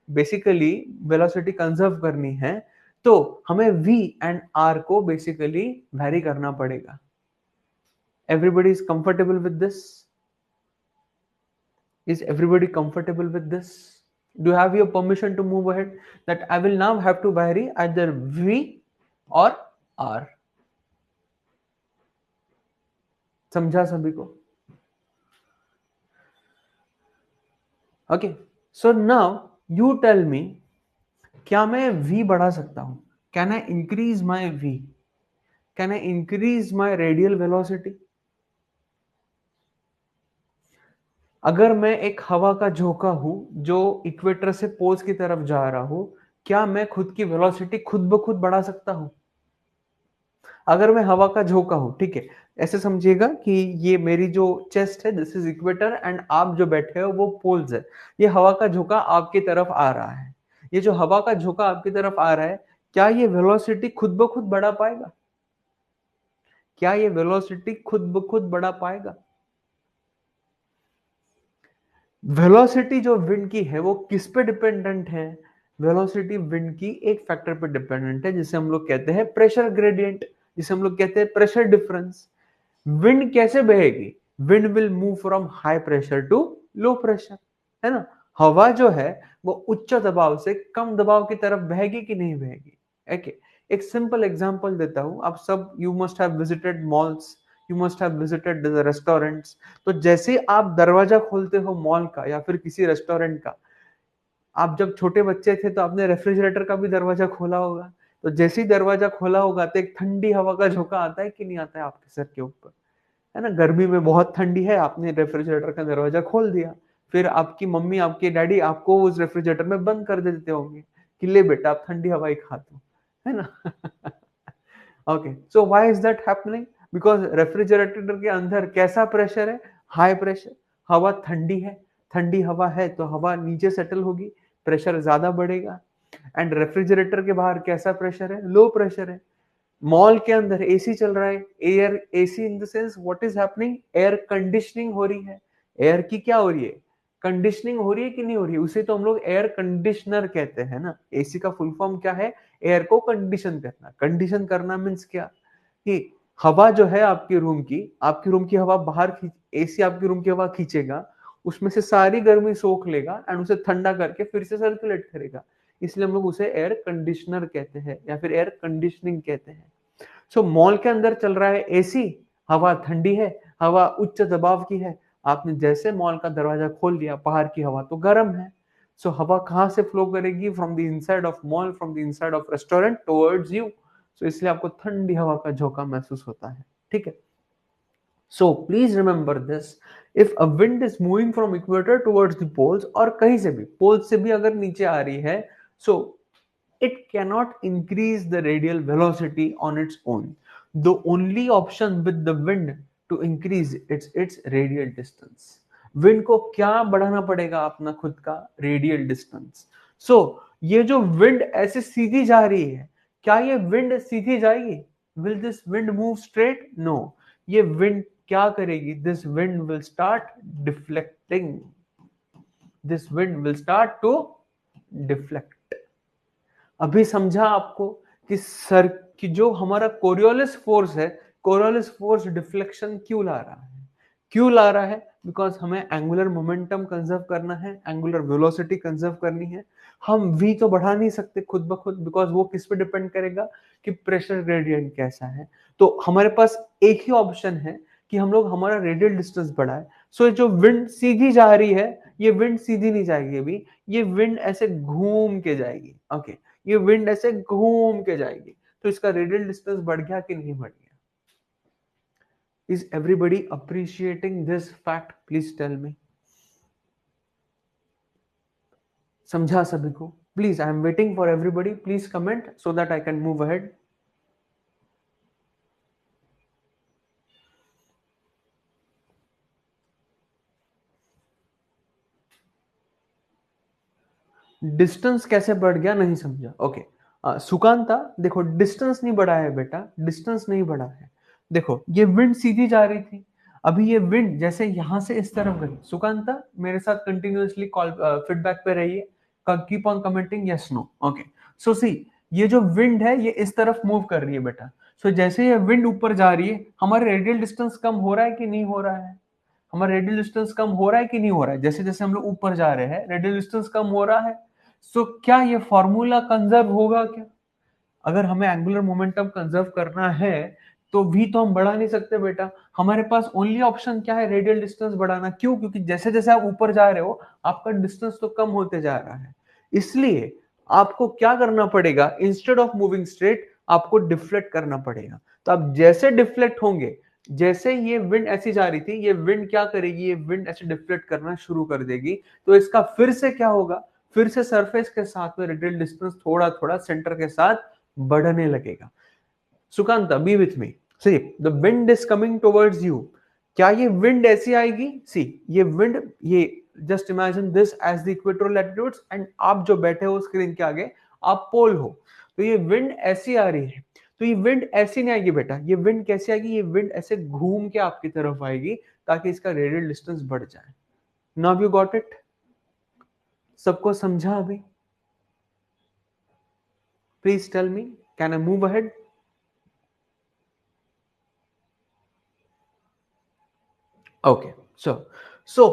basically velocity conserve करनी है तो हमें v एंड r को बेसिकली वैरी करना पड़ेगा. Everybody is comfortable with this? Is everybody comfortable with this? Do you have your permission to move ahead? That I will now have to vary either V or R. समझा सभी को? Okay. So now you tell me, क्या मैं V बढ़ा सकता हूं? Can I increase my V? Can I increase my radial velocity? अगर मैं एक हवा का झोंका हूं जो इक्वेटर से पोल्स की तरफ जा रहा हूं, क्या मैं खुद की वेलोसिटी खुद ब खुद बढ़ा सकता हूं? अगर मैं हवा का झोंका हूं, ठीक है, ऐसे समझिएगा कि ये मेरी जो चेस्ट है, दिस इज इक्वेटर, एंड आप जो बैठे हो वो पोल्स है. ये हवा का झोंका आपकी तरफ आ रहा है. ये जो हवा का झोंका आपकी तरफ आ रहा है, क्या ये वेलोसिटी खुद ब खुद बढ़ा पाएगा? क्या ये वेलोसिटी खुद ब खुद बढ़ा पाएगा? वेलोसिटी जो विंड की है वो किस पे डिपेंडेंट है? वेलोसिटी विंड की एक फैक्टर पे डिपेंडेंट है जिसे हम लोग कहते हैं प्रेशर ग्रेडियंट, जिसे हम लोग कहते हैं प्रेशर डिफरेंस. विंड कैसे बहेगी? Wind will move from high pressure to low pressure, है ना. हवा जो है वो उच्च दबाव से कम दबाव की तरफ बहेगी कि नहीं बहेगी? ओके. एक सिंपल एग्जांपल देता हूं. आप सब, you must have visited malls, you must have visited the restaurants. तो जैसे आप दरवाजा खोलते हो मॉल का या फिर किसी रेस्टोरेंट का, आप जब छोटे बच्चे थे तो आपने रेफ्रिजरेटर का भी दरवाजा खोला होगा. तो जैसे ही दरवाजा खोला होगा तो एक ठंडी हवा का झोंका आता है कि नहीं आता है आपके सर के ऊपर, है ना. गर्मी में बहुत ठंडी है, आपने रेफ्रिजरेटर का दरवाजा खोल दिया, फिर आपकी मम्मी, आपके डैडी आपको उस रेफ्रिजरेटर में बंद कर देते होंगे कि ले बेटा आप ठंडी हवा ही खा दो, है ना. Okay. So why is that happening? Because refrigerator के अंदर कैसा प्रेशर है, हाई प्रेशर, हवा ठंडी है, ठंडी हवा है तो हवा नीचे सेटल होगी, प्रेशर ज्यादा बढ़ेगा। एंड रेफ्रिजरेटर के बाहर कैसा प्रेशर है, लो प्रेशर है। मॉल के अंदर एसी चल रहा है, air AC in the sense what is happening, air conditioning हो रही है। एयर की क्या हो रही है, कंडीशनिंग हो रही है कि नहीं हो रही है, उसे तो हम लोग एयर कंडीशनर कहते हैं ना। एसी का फुल फॉर्म क्या है, एयर को कंडीशन करना। कंडीशन करना मीन्स क्या, कि हवा जो है आपकी रूम की हवा बाहर खींच, एसी आपकी रूम की हवा खींचेगा, उसमें से सारी गर्मी सोख लेगा एंड उसे ठंडा करके फिर से सर्कुलेट करेगा। इसलिए हम लोग उसे एयर कंडीशनर कहते हैं या फिर एयर कंडीशनिंग कहते हैं। सो मॉल के अंदर चल रहा है एसी, हवा ठंडी है, हवा उच्च दबाव की है। आपने जैसे मॉल का दरवाजा खोल दिया, बाहर की हवा तो गर्म है। सो हवा कहां से फ्लो करेगी, from the inside of mall, from the inside of restaurant towards you. So इसलिए आपको ठंडी हवा का झोंका महसूस होता है, ठीक है। So please remember this, if a wind is moving from equator towards the poles, और कहीं से भी poles से भी अगर नीचे आ रही है, so it cannot increase the radial velocity on its own. The only option with the wind to increase its radial distance. Wind को क्या बढ़ाना पड़ेगा, अपना खुद का radial distance. So ये जो wind ऐसे सीधी जा रही है, क्या ये wind सीधी जाएगी, will this wind move straight? No. ये wind क्या करेगी, this wind will start deflecting. This wind will start to deflect. अभी समझा आपको कि सर कि जो हमारा कोरियोलिस फोर्स है, कोरियोलिस फोर्स डिफ्लेक्शन क्यों ला रहा है, क्यों ला रहा है, बिकॉज हमें एंगुलर मोमेंटम कंजर्व करना है, एंगुलर वेलोसिटी कंजर्व करनी है। हम v तो बढ़ा नहीं सकते खुद ब खुद, बिकॉज वो किस पे डिपेंड करेगा कि प्रेशर ग्रेडियंट कैसा है। तो हमारे पास एक ही ऑप्शन है कि हम लोग हमारा रेडियल डिस्टेंस बढ़ाए। सो जो विंड सीधी जा रही है, ये विंड सीधी नहीं जाएगी अभी, ये विंड ऐसे घूम के जाएगी। ओके, ये विंड ऐसे घूम के जाएगी, तो इसका रेडियल डिस्टेंस बढ़ गया कि नहीं बढ़ गया। Is everybody appreciating this fact, please tell me. समझा सभी को? Please, I am waiting for everybody, please comment so that I can move ahead. Distance कैसे बढ़ गया नहीं समझा, ओके। सुकांता, देखो डिस्टेंस नहीं बढ़ा है बेटा, डिस्टेंस नहीं बढ़ा है। देखो ये विंड सीधी जा रही थी, अभी ये विंड जैसे यहां से इस तरफ गई। सुकांता मेरे साथ कंटिन्यूअसली कॉल फीडबैक पे रहिए, keep on commenting yes no, okay. So see, ये जो विंड है ये इस तरफ मूव कर रही है बेटा। सो जैसे ये विंड ऊपर जा रही है, हमारे रेडियल डिस्टेंस कम हो रहा है कि नहीं हो रहा है, हमारा रेडियल डिस्टेंस कम हो रहा है कि नहीं हो रहा है, जैसे जैसे हम लोग ऊपर जा रहे हैं रेडियल डिस्टेंस कम हो रहा है। सो क्या ये फॉर्मूला कंजर्व होगा क्या, अगर हमें एंगुलर मोमेंटम कंजर्व करना है तो भी तो हम बढ़ा नहीं सकते बेटा। हमारे पास ओनली ऑप्शन क्या है, रेडियल डिस्टेंस बढ़ाना। क्यों, क्योंकि जैसे जैसे आप ऊपर जा रहे हो आपका डिस्टेंस तो कम होते जा रहा है। इसलिए आपको क्या करना पड़ेगा, इंस्टेड ऑफ मूविंग स्ट्रेट आपको डिफ्लेक्ट करना पड़ेगा। तो आप जैसे डिफ्लेक्ट होंगे, जैसे ये विंड ऐसी जा रही थी, ये विंड क्या करेगी, ये विंड ऐसे डिफ्लेक्ट करना शुरू कर देगी। तो इसका फिर से क्या होगा, फिर से सरफेस के साथ में रेडियल डिस्टेंस थोड़ा थोड़ा सेंटर के साथ बढ़ने लगेगा। Sukanta, be with me, see the wind is coming towards you. क्या ये विंड ऐसी आएगी, सी ये विंड, ये just imagine this as the equatorial latitudes and आप जो बैठे हो स्क्रीन के आगे आप पोल हो, तो ये विंड ऐसी आ रही है। तो ये विंड ऐसी नहीं आएगी बेटा, ये विंड कैसे आएगी, ये विंड ऐसे घूम के आपकी तरफ आएगी ताकि इसका रेडियल डिस्टेंस बढ़ जाए। नाउ यू गॉट इट, सबको समझा अभी? Please tell me, can I move ahead? Okay, so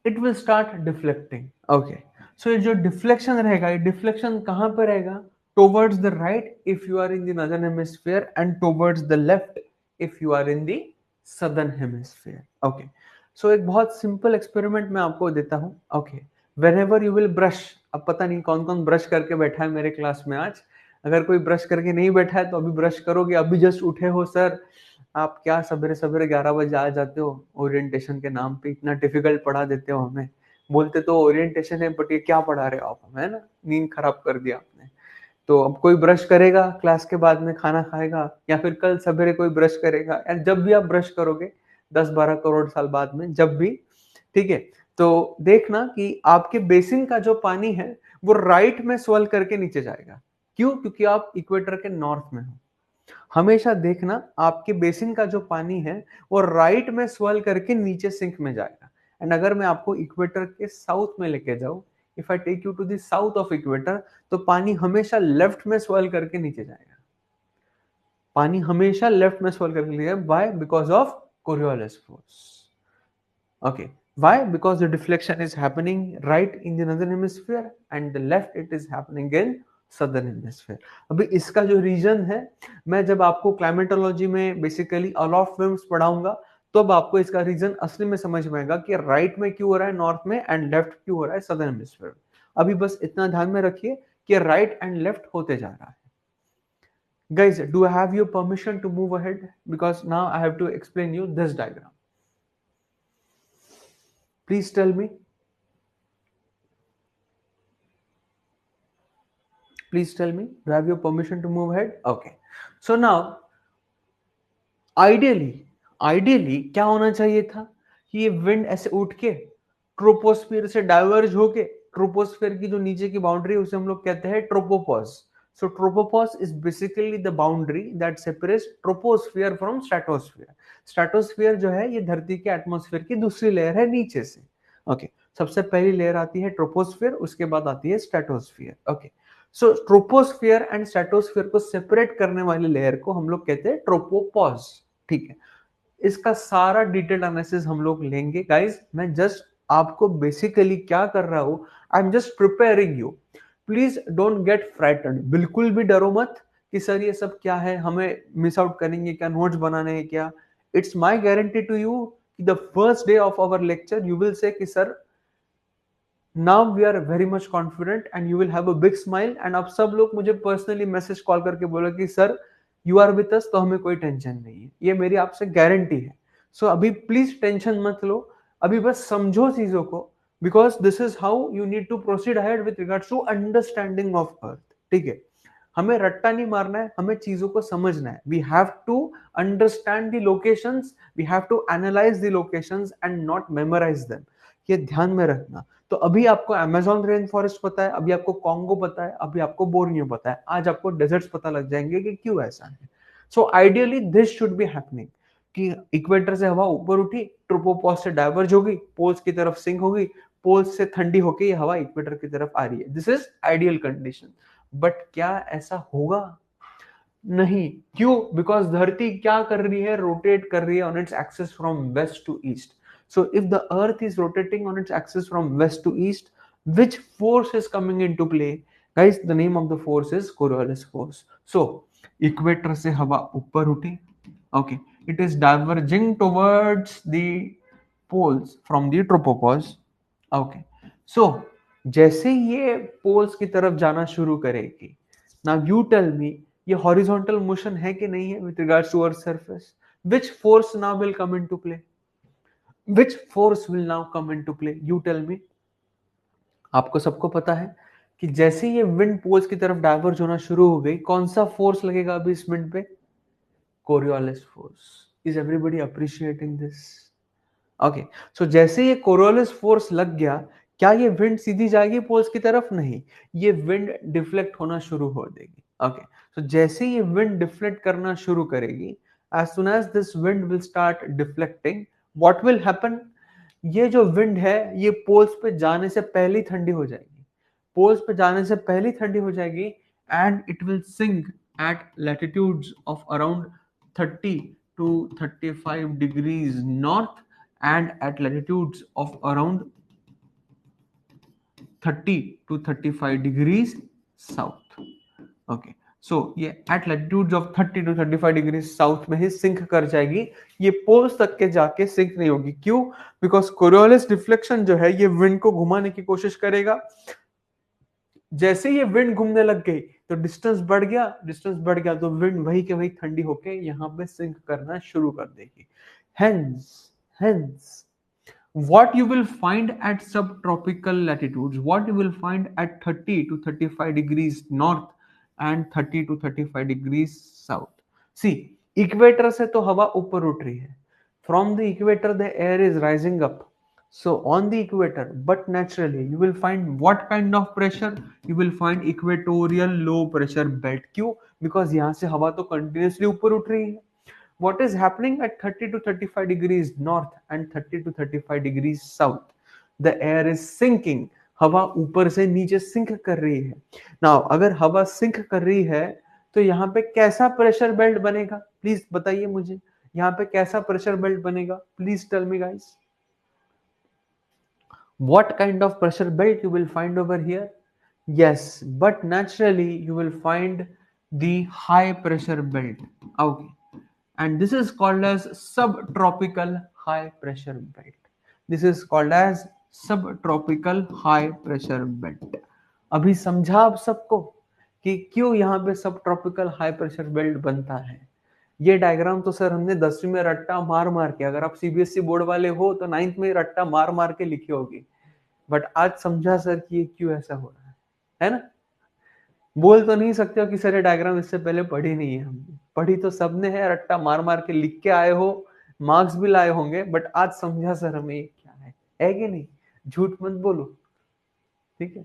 it will start deflecting. Okay, so ये जो deflection रहेगा, ये deflection कहाँ पे रहेगा, towards the right if you are in the northern hemisphere and towards the left if you are in the southern hemisphere. Okay, so एक बहुत simple experiment मैं आपको देता हूँ। Okay, whenever you will brush, अब पता नहीं कौन कौन ब्रश करके बैठा है मेरे क्लास में आज, अगर कोई ब्रश करके नहीं बैठा है तो अभी ब्रश करोगे, अभी जस्ट उठे हो सर, आप क्या सवेरे सवेरे 11 बजे आ जाते हो ओरिएंटेशन के नाम पे, इतना डिफिकल्ट पढ़ा देते हो हमें, बोलते तो ओरिएंटेशन है बट ये क्या पढ़ा रहे हो आप हमें, है ना, नींद खराब कर दिया आपने। तो अब कोई ब्रश करेगा क्लास के बाद में, खाना खाएगा, या फिर कल सवेरे कोई ब्रश करेगा, या जब भी आप ब्रश करोगे 10-12 करोड़ साल बाद में, जब भी, ठीक है, तो देखना कि आपके बेसिन का जो पानी है वो राइट में स्वेल करके नीचे जाएगा। क्यों? क्योंकि आप इक्वेटर के नॉर्थ में हो। हमेशा देखना आपके बेसिन का जो पानी है वो राइट में स्वेल करके नीचे सिंक में जाएगा। एंड अगर मैं आपको इक्वेटर के साउथ में लेके जाऊं, if I take you to the south of equator, तो पानी हमेशा लेफ्ट में स्वेल करके नीचे जाएगा। पानी हमेशा लेफ्ट में स्वेल करके नीचे जाएगा। Why? Because of Coriolis force. Okay. Why? Because the deflection is happening right in the northern hemisphere and the left it is happening in southern hemisphere. अभी इसका जो रीजन है, मैं जब आपको क्लाइमेटोलॉजी में बेसिकली अलोफ्ट विंड्स पढ़ाऊंगा, तो अब आपको इसका रीजन असली में समझ में आएगा कि राइट में क्यों हो रहा है नॉर्थ में, एंड लेफ्ट क्यों हो रहा है सदर्न हेमिस्फीयर। अभी बस इतना ध्यान में रखिए कि राइट एंड लेफ्ट होते जा रहा है। Guys, do I have your permission to move ahead? Because now I have to explain you this diagram. Please tell me. Please tell me, do I have your permission to move ahead? Okay. So now, ideally क्या होना चाहिए था कि ये wind ऐसे उठ के troposphere से डाइवर्ज होके, ट्रोपोस्फियर की जो नीचे की बाउंड्री है उसे हम लोग कहते हैं tropopause. So tropopause is basically the boundary that separates troposphere from stratosphere. Stratosphere जो है ये धरती के एटमॉस्फेयर की दूसरी लेयर है नीचे से। ओके, सबसे पहली लेयर आती है ट्रोपोस्फियर, उसके बाद आती है stratosphere. Okay, so troposphere and stratosphere को सेपरेट करने वाली लेयर को हम लोग कहते हैं ट्रोपोपॉज। ठीक है, इसका सारा डिटेल एनालिसिस हम लोग लेंगे गाइस। मैं जस्ट आपको बेसिकली क्या कर रहा हूं, आई am just preparing you. Please don't get frightened, बिल्कुल भी डरो मत कि सर ये सब क्या है, हमें मिस आउट करेंगे क्या, नोट्स बनाने हैं क्या। It's my guarantee to you कि the first day of our lecture you will say कि sir now we are very much confident and you will have a big smile. And आप सब लोग मुझे पर्सनली मैसेज कॉल करके बोलो कि sir you are with us, तो हमें कोई टेंशन नहीं है। ये मेरी आपसे गारंटी है। सो अभी प्लीज टेंशन मत लो, अभी बस समझो चीजों को, because this is how you need to proceed ahead with regards to understanding of earth. ठीक है, हमें रट्टा नहीं मारना है, हमें चीजों को समझना है। We have to understand the locations, we have to analyse the locations and not memorise them. ये ध्यान में रखना। तो अभी आपको अमेजोन रेन फॉरेस्ट पता है, अभी आपको कॉन्गो पता है, अभी आपको बोर्नियो पता है, आज आपको डेजर्ट्स पता लग जाएंगे कि क्यों ऐसा है। So ideally this should be happening कि इक्वेटर से हवा ऊपर उठी, ट्रोपोपॉज से डाइवर्ज होगी, पोल्स की तरफ सिंक होगी, पोल्स से ठंडी होके ये हवा इक्वेटर की तरफ आ रही है। This is ideal condition. But क्या ऐसा होगा? नहीं। क्यों? बिकॉज धरती क्या कर रही है, रोटेट कर रही है on its axis from west to east. So if the earth is rotating on its axis from west to east, which force is coming into play? Guys, the name of the force is Coriolis force. So equator से हवा ऊपर उठी, okay, it is diverging towards the poles from the tropopause. Okay, so जैसे ये poles की तरफ जाना शुरू करेगी, now you tell me, ये horizontal motion है कि नहीं है with regards to earth surface? Which force now will come into play? Which force will now come into play? You tell me. आपको सबको पता है कि जैसे ये विंड पोल्स की तरफ डाइवर्ज होना शुरू हो गई, कौन सा फोर्स लगेगा अभी इस विंड पे? Coriolis force. Is everybody appreciating this? Okay, so जैसे ये कोरियोलिस फोर्स लग गया, क्या ये विंड सीधी जाएगी पोल्स की तरफ? नहीं, ये विंड डिफ्लेक्ट होना शुरू हो देगी। ओके, सो जैसे ये विंड डिफ्लेक्ट करना शुरू करेगी, as soon as this wind will start deflecting, what will happen? ये जो विंड है ये पोल्स पे जाने से पहले ही ठंडी हो जाएगी, पोल्स पे जाने से पहले ही ठंडी हो जाएगी, and it will sink at latitudes of around 30 to 35 degrees north and at latitudes of around 30 to 35 degrees south. Okay, so ये at latitudes of 30 to 35 degree south में ही सिंक कर जाएगी, ये पोल्स तक के जाके सिंक नहीं होगी। क्यों? बिकॉज कोरियोलिस डिफ्लेक्शन जो है ये विंड को घुमाने की कोशिश करेगा। जैसे ये विंड घूमने लग गई तो डिस्टेंस बढ़ गया, डिस्टेंस बढ़ गया तो विंड वही के वही ठंडी होके यहाँ पे सिंक करना शुरू कर देगी। Hence what you will find at subtropical latitudes, what you will find at 30 to 35 degrees north and 30 to 35 degrees south. See, equator से तो हवा ऊपर उठ रही है. From the equator the air is rising up. So on the equator, but naturally you will find what kind of pressure? You will find equatorial low pressure belt. क्यों? Because यहाँ से हवा तो continuously ऊपर उठ रही है. What is happening at 30 to 35 degrees north and 30 to 35 degrees south? The air is sinking. हवा ऊपर से नीचे सिंक कर रही है. Now अगर हवा सिंक कर रही है तो यहाँ पे कैसा प्रेशर बेल्ट बनेगा? प्लीज बताइए मुझे, यहाँ पे कैसा प्रेशर बेल्ट बनेगा? Please tell me guys. What kind of pressure belt you will find over here? Yes, but naturally you will find the high pressure belt. Okay, and this is called as subtropical high pressure belt. This is called as subtropical high pressure belt. अभी समझा आप सबको कि क्यों यहाँ पे subtropical high pressure belt बनता है? ये डायग्राम तो सर हमने 10वीं में रट्टा मार मार के, अगर आप सीबीएसई बोर्ड वाले हो तो 9th में रट्टा मार मार के लिखी होगी, बट आज समझा सर कि ये क्यों ऐसा हो रहा है ना? बोल तो नहीं सकते हो कि सर ये डायग्राम इससे पहले पढ़ी नहीं है. हमने पढ़ी तो सबने है, रट्टा मार मार के लिख के आए हो, मार्क्स भी लाए होंगे, बट आज समझा सर हमें ये क्या है कि नहीं? झूठ मत बोलो, ठीक है?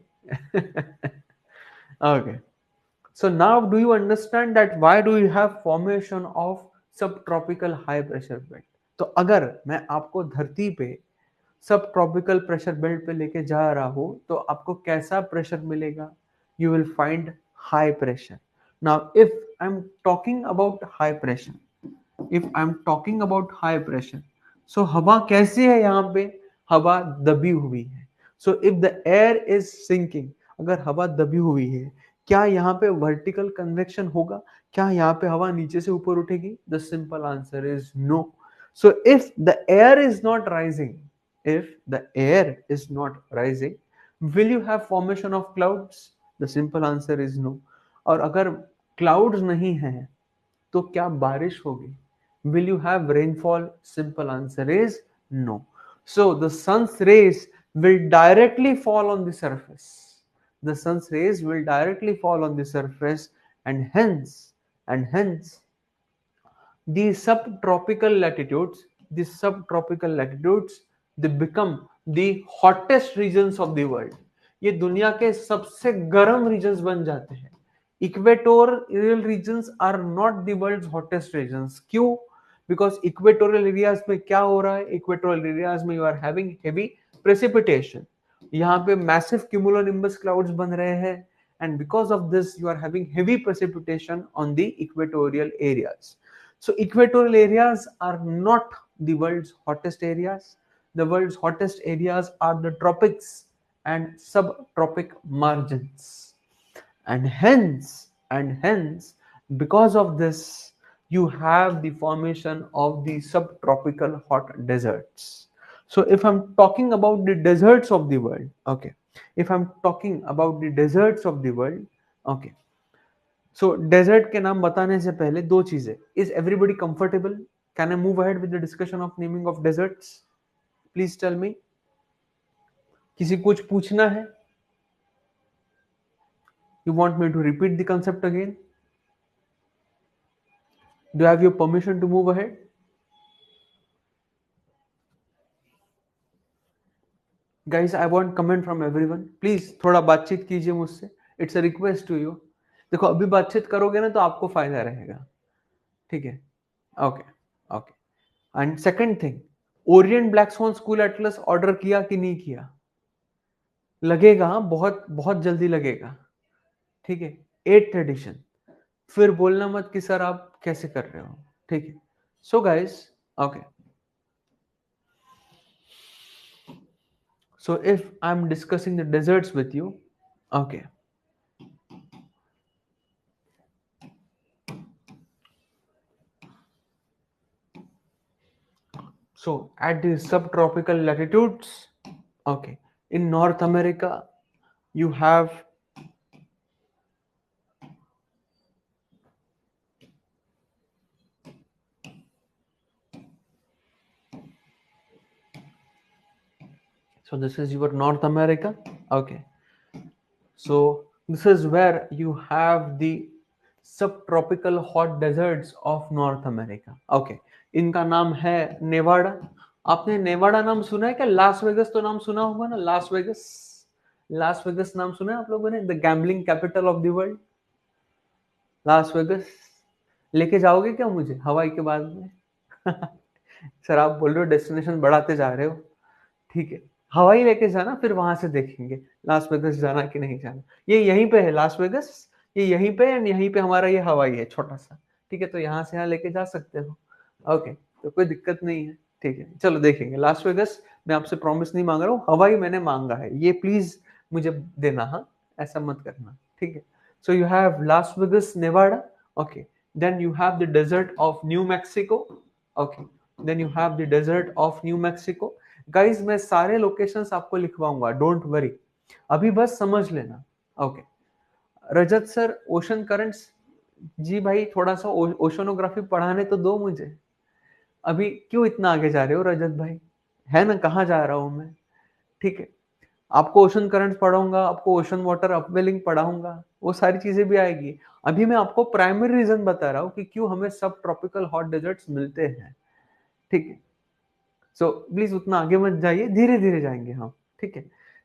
Okay. So now do you understand that why do you have formation of subtropical high pressure belt? तो अगर मैं आपको धरती पे सब ट्रॉपिकल प्रेशर बेल्ट पे लेके जा रहा हूं तो आपको कैसा प्रेशर मिलेगा? You will find high pressure. Now if I am talking about high pressure, if I am talking about high pressure, so हवा कैसी है? यहाँ पे हवा दबी हुई है. So if the air is sinking, अगर हवा दबी हुई है, क्या यहाँ पे वर्टिकल कन्वेक्शन होगा? क्या यहाँ पे हवा नीचे से ऊपर उठेगी? The simple answer is no. So if the air is not rising, if the air is not rising, will you have formation of clouds? The simple answer is no. और अगर clouds नहीं है तो क्या बारिश होगी? Will you have rainfall? Simple answer is no. So the sun's rays will directly fall on the surface. The sun's rays will directly fall on the surface, and hence the subtropical latitudes, they become the hottest regions of the world. ये दुनिया के सबसे गर्म regions बन जाते हैं. Equatorial regions are not the world's hottest regions. क्यों? Because equatorial areas में क्या हो रहा है? Equatorial areas में you are having heavy precipitation. यहाँ पे massive cumulonimbus clouds बन रहे हैं, and because of this you are having heavy precipitation on the equatorial areas. So equatorial areas are not the world's hottest areas. The world's hottest areas are the tropics and subtropic margins. And hence, because of this, you have the formation of the subtropical hot deserts. So if I'm talking about the deserts of the world, okay, if I'm talking about the deserts of the world, okay, so desert के नाम बताने से पहले दो चीजें. Is everybody comfortable? Can I move ahead with the discussion of naming of deserts? Please tell me. किसी कुछ पूछना है? You want me to repeat the concept again? Do have your permission to move ahead? Guys I want comment from everyone. Please थोड़ा बातचीत कीजिए मुझसे. It's a request to you. देखो अभी बातचीत करोगे ना तो आपको फायदा रहेगा, ठीक है? Okay okay. And second thing, Orient black sworn school Atlas order किया कि नहीं किया? लगेगा, बहुत बहुत जल्दी लगेगा, ठीक है? 8th addition. फिर बोलना मत कि सर आप कैसे कर रहे हो, ठीक है? So guys, okay, so if I am discussing the deserts with you, okay, so at the subtropical latitudes, okay, in North America you have so this is your North America, okay. So This is where you have the subtropical hot deserts of North America. Okay, इनका नाम है Nevada. आपने Nevada नाम सुना है क्या? Las Vegas तो नाम सुना होगा ना. लास वेगस, लास वेगस नाम सुना है आप लोगों ने? The gambling capital of the world, Las Vegas. लेके जाओगे क्या मुझे हवाई के बाद में? सर आप बोल रहे हो डेस्टिनेशन बढ़ाते जा रहे हो, ठीक है, हवाई लेके जाना, फिर वहां से देखेंगे लास वेगस जाना कि नहीं जाना. ये यहीं पे है लास वेगस, ये यहीं पे, एंड यहीं पे हमारा ये हवाई है छोटा सा, ठीक है, तो यहाँ से यहाँ लेके जा सकते हो. ओके, तो कोई दिक्कत नहीं है, ठीक है, चलो देखेंगे लास वेगस. मैं आपसे प्रॉमिस नहीं मांग रहा हूँ, हवाई मैंने मांगा है, ये प्लीज मुझे देना, हाँ, ऐसा मत करना, ठीक है. So you have Las Vegas Nevada. Okay, then you have the desert of New Mexico. Okay, then you have the desert of New Mexico. Guys मैं सारे लोकेशंस आपको लिखवाऊंगा, डोंट वरी, अभी बस समझ लेना. ओके, रजत सर ओशन करंट्स, जी भाई थोड़ा सा ओशनोग्राफी पढ़ाने तो दो मुझे. अभी क्यों इतना आगे जा रहे हो रजत भाई? है ना कहाँ जा रहा हूं मैं, ठीक है. आपको ओशन करंट्स पढ़ाऊंगा, आपको ओशन वाटर अपवेलिंग पढ़ाऊंगा, वो सारी चीजें भी आएगी. अभी मैं आपको प्राइमरी रीजन बता रहा हूँ कि क्यों हमें सब ट्रॉपिकल हॉट डेजर्ट्स मिलते हैं, ठीक है. सो प्लीज उतना आगे मत जाइए, धीरे धीरे जाएंगे हम, ठीक है.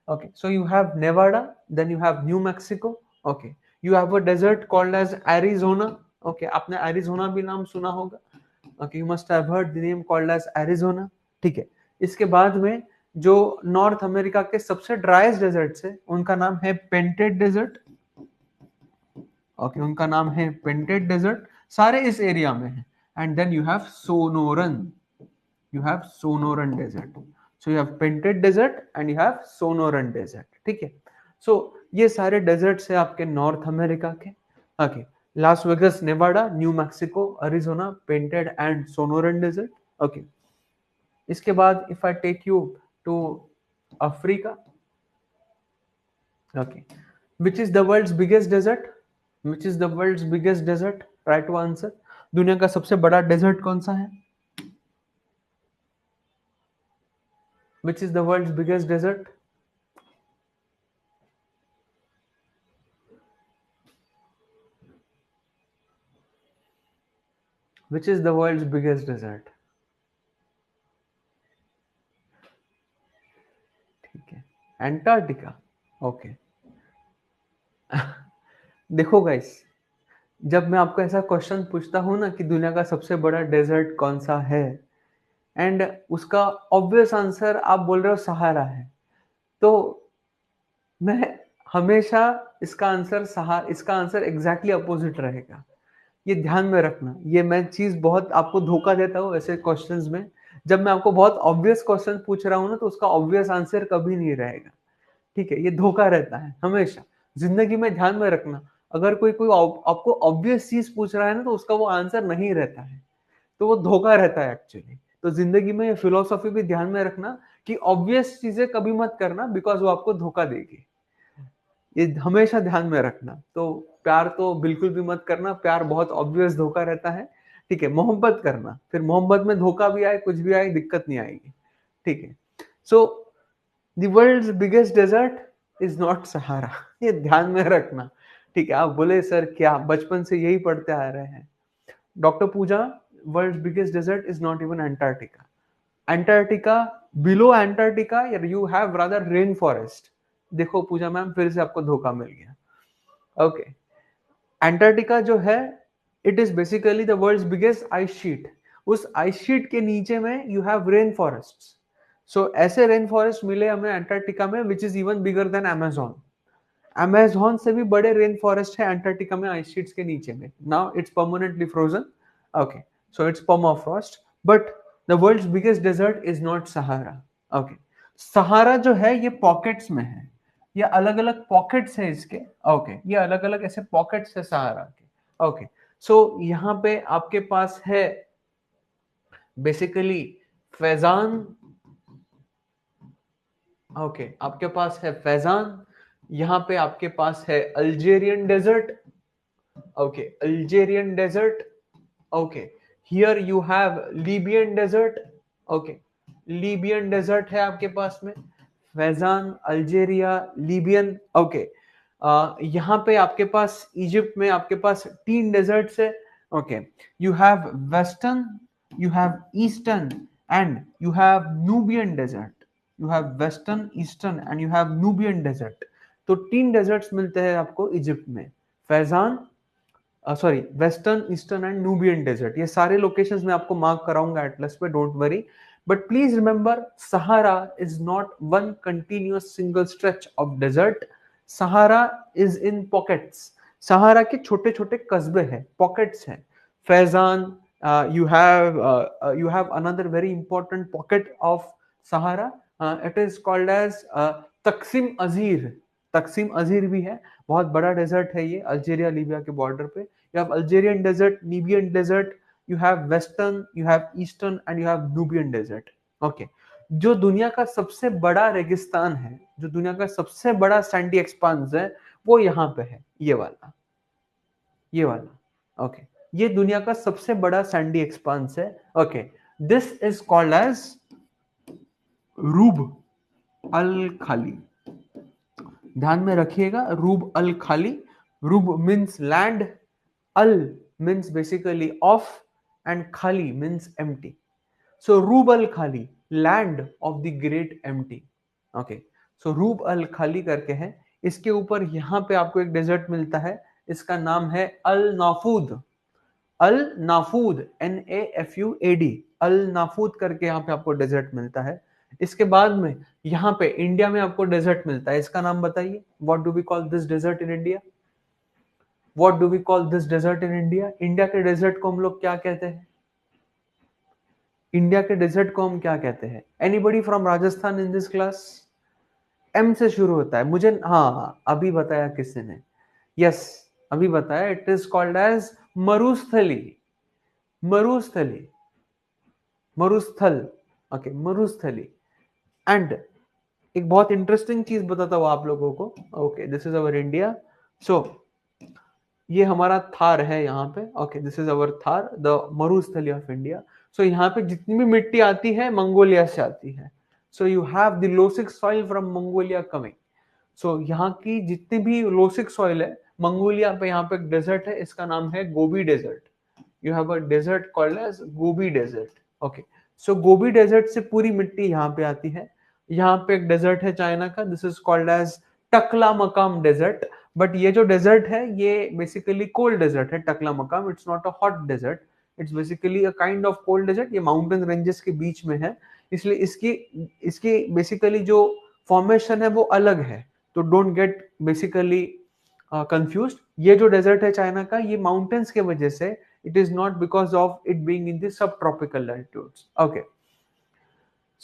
Okay, so you have Nevada, then you have New Mexico. Okay, you have a desert called as Arizona. Okay, आपने एरिजोना भी नाम सुना होगा. Okay, you must have heard the name called as Arizona, ठीक है. इसके बाद में जो नॉर्थ अमेरिका के सबसे ड्राइस्ट डेजर्ट्स है उनका नाम है पेंटेड डेजर्ट. ओके, उनका नाम है पेंटेड डेजर्ट, सारे इस एरिया में है. And then you have Sonoran, you have Sonoran Desert. So you have Painted Desert and you have Sonoran Desert, ठीक है. So ये सारे डेजर्ट्स है आपके नॉर्थ अमेरिका के. Okay, Las Vegas, Nevada, New Mexico, Arizona, painted and Sonoran desert. Okay, इसके बाद if I take you to Africa. Okay, which is the world's biggest desert? Which is the world's biggest desert? Try to answer. दुनिया का सबसे बड़ा desert कौन सा है? Which is the world's biggest desert? Which is the world's biggest desert? ठीक है, Antarctica. Okay. देखो गाइस, जब मैं आपको ऐसा क्वेश्चन पूछता हूं ना कि दुनिया का सबसे बड़ा डेजर्ट कौन सा है, एंड उसका ऑब्वियस आंसर आप बोल रहे हो सहारा है, तो मैं हमेशा इसका आंसर एग्जैक्टली अपोजिट रहेगा. ये ध्यान में रखना, ये मैं चीज बहुत आपको धोखा देता हूँ ऐसे क्वेश्चंस में. जब मैं आपको बहुत ऑब्वियस क्वेश्चन पूछ रहा हूँ ना, तो उसका ऑब्वियस आंसर कभी नहीं रहेगा, ठीक है. ये धोखा रहता है हमेशा जिंदगी में, ध्यान में रखना. अगर कोई कोई आपको ऑब्वियस चीज पूछ रहा है ना, तो उसका वो आंसर नहीं रहता है, तो वो धोखा रहता है एक्चुअली. तो जिंदगी में ये फिलोसॉफी भी ध्यान में रखना कि ऑब्वियस चीजें कभी मत करना, बिकॉज वो आपको धोखा देगी. ये हमेशा ध्यान में रखना. तो प्यार तो बिल्कुल भी मत करना, प्यार बहुत ऑब्वियस धोखा रहता है, ठीक है. मोहब्बत करना, फिर मोहब्बत में धोखा भी आए, कुछ भी आए, दिक्कत नहीं आएगी, ठीक है. So the world's biggest desert is not Sahara, ये ध्यान में रखना, ठीक है. आप बोले सर क्या, बचपन से यही पढ़ते आ रहे हैं. Doctor Pooja, world's biggest desert is not even Antarctica. Antarctica, below Antarctica you have rather rain forest. देखो पूजा मैम, फिर से आपको धोखा मिल गया. ओके, एंटार्क्टिका जो है, it is basically the world's biggest ice sheet. उस आइस शीट के नीचे में you have rain forest. So ऐसे रेन फॉरेस्ट मिले हमें एंटार्क्टिका में, which is even bigger than Amazon. Amazon से भी बड़े रेन फॉरेस्ट है एंटार्क्टिका में, आइस शीट्स के नीचे में. Now it's permanently frozen. Okay, so it's permafrost. But the world's biggest desert is not Sahara. Okay, Sahara जो है ये पॉकेट्स में है, ये अलग अलग पॉकेट्स है इसके. ओके, ये अलग अलग ऐसे पॉकेट्स है सहारा के. ओके, सो यहाँ पे आपके पास है बेसिकली फैजान. ओके, आपके पास है फैजान. यहाँ पे आपके पास है Algerian desert. Okay, Algerian desert. Okay, here you have Libyan desert. Okay, Libyan desert है आपके पास में. Faizan, Algeria, Libyan. ओके, यहाँ पे आपके पास इजिप्ट में आपके पास 3 डेजर्ट्स है. Okay, you have western, you have eastern and you have Nubian desert. You have western, eastern and you have Nubian desert. तो 3 डेजर्ट्स मिलते हैं आपको इजिप्ट में. Faizan, sorry, western, eastern and Nubian desert. ये सारे लोकेशंस मैं आपको मार्क कराऊंगा एटलस पे, don't worry. But please remember, Sahara is not one continuous single stretch of desert. Sahara is in pockets. सहारा के छोटे छोटे कस्बे हैं, पॉकेट्स हैं. Faizan, you have another very important pocket of Sahara. It is called as तकसीम अजीर. तकसीम अजीर भी है, बहुत बड़ा डेजर्ट है ये, अल्जीरिया लीबिया के बॉर्डर पे. You have Algerian desert, Libyan desert, you have western, you have eastern and you have Nubian desert. Okay, जो दुनिया का सबसे बड़ा रेगिस्तान है, जो दुनिया का सबसे बड़ा सैंडी एक्सपांस है, वो यहाँ पे है, ये वाला, ये वाला. ओके, ये दुनिया का सबसे बड़ा सैंडी एक्सपांस है. Okay, this is called as Rub al Khali. ध्यान में रखिएगा, Rub al Khali. Rub means land, al means basically of and Khali means empty. So Rub al Khali, land of the great empty. Okay, so Rub al Khali करके है. इसके ऊपर यहाँ पे आपको एक डेजर्ट मिलता है, इसका नाम है अल नाफूद. अल नाफूद, NAFUAD, अल नाफूद करके यहाँ पे आपको डेजर्ट मिलता है. इसके बाद में यहाँ पे इंडिया में आपको डेजर्ट मिलता है, इसका नाम बताइए. What do we call this desert in India? What do we call this desert in India? India के डेजर्ट को हम लोग क्या कहते हैं? इंडिया के डेजर्ट को हम क्या कहते हैं? Anybody from Rajasthan in this class? M से शुरू होता है, मुझे हाँ अभी बताया किसी ने. यस, अभी बताया. It is called as Marusthali. Marusthali, मरुस्थल. ओके, मरुस्थली. एंड एक बहुत इंटरेस्टिंग चीज बताता हूँ आप लोगों को. Okay, this is our India. So ये हमारा थार है यहाँ पे. Okay, this is our Thar, the Marusthali of India. So यहाँ पे जितनी भी मिट्टी आती है मंगोलिया से आती है. So you have the loessic soil from Mongolia coming. So यहाँ की जितनी भी लोसिक सॉइल है मंगोलिया पे, यहाँ पे एक डेजर्ट है, इसका नाम है Gobi desert. You have a desert called as Gobi desert. Okay, so Gobi desert से पूरी मिट्टी यहाँ पे आती है. यहाँ पे एक डेजर्ट है चाइना का, दिस इज कॉल्ड एज टकला मकाम डेजर्ट. बट ये जो डेजर्ट है ये बेसिकली कोल्ड डेजर्ट है, Taklamakan. It's not a hot desert, it's basically a kind of cold desert. ये माउंटेन रेंजेस के बीच में है, इसलिए इसकी इसकी बेसिकली जो फॉर्मेशन है वो अलग है. तो डोंट गेट बेसिकली कंफ्यूज्ड. ये जो डेजर्ट है चाइना का, ये माउंटेन्स के वजह से, it is not because of it being in the subtropical latitudes. Okay,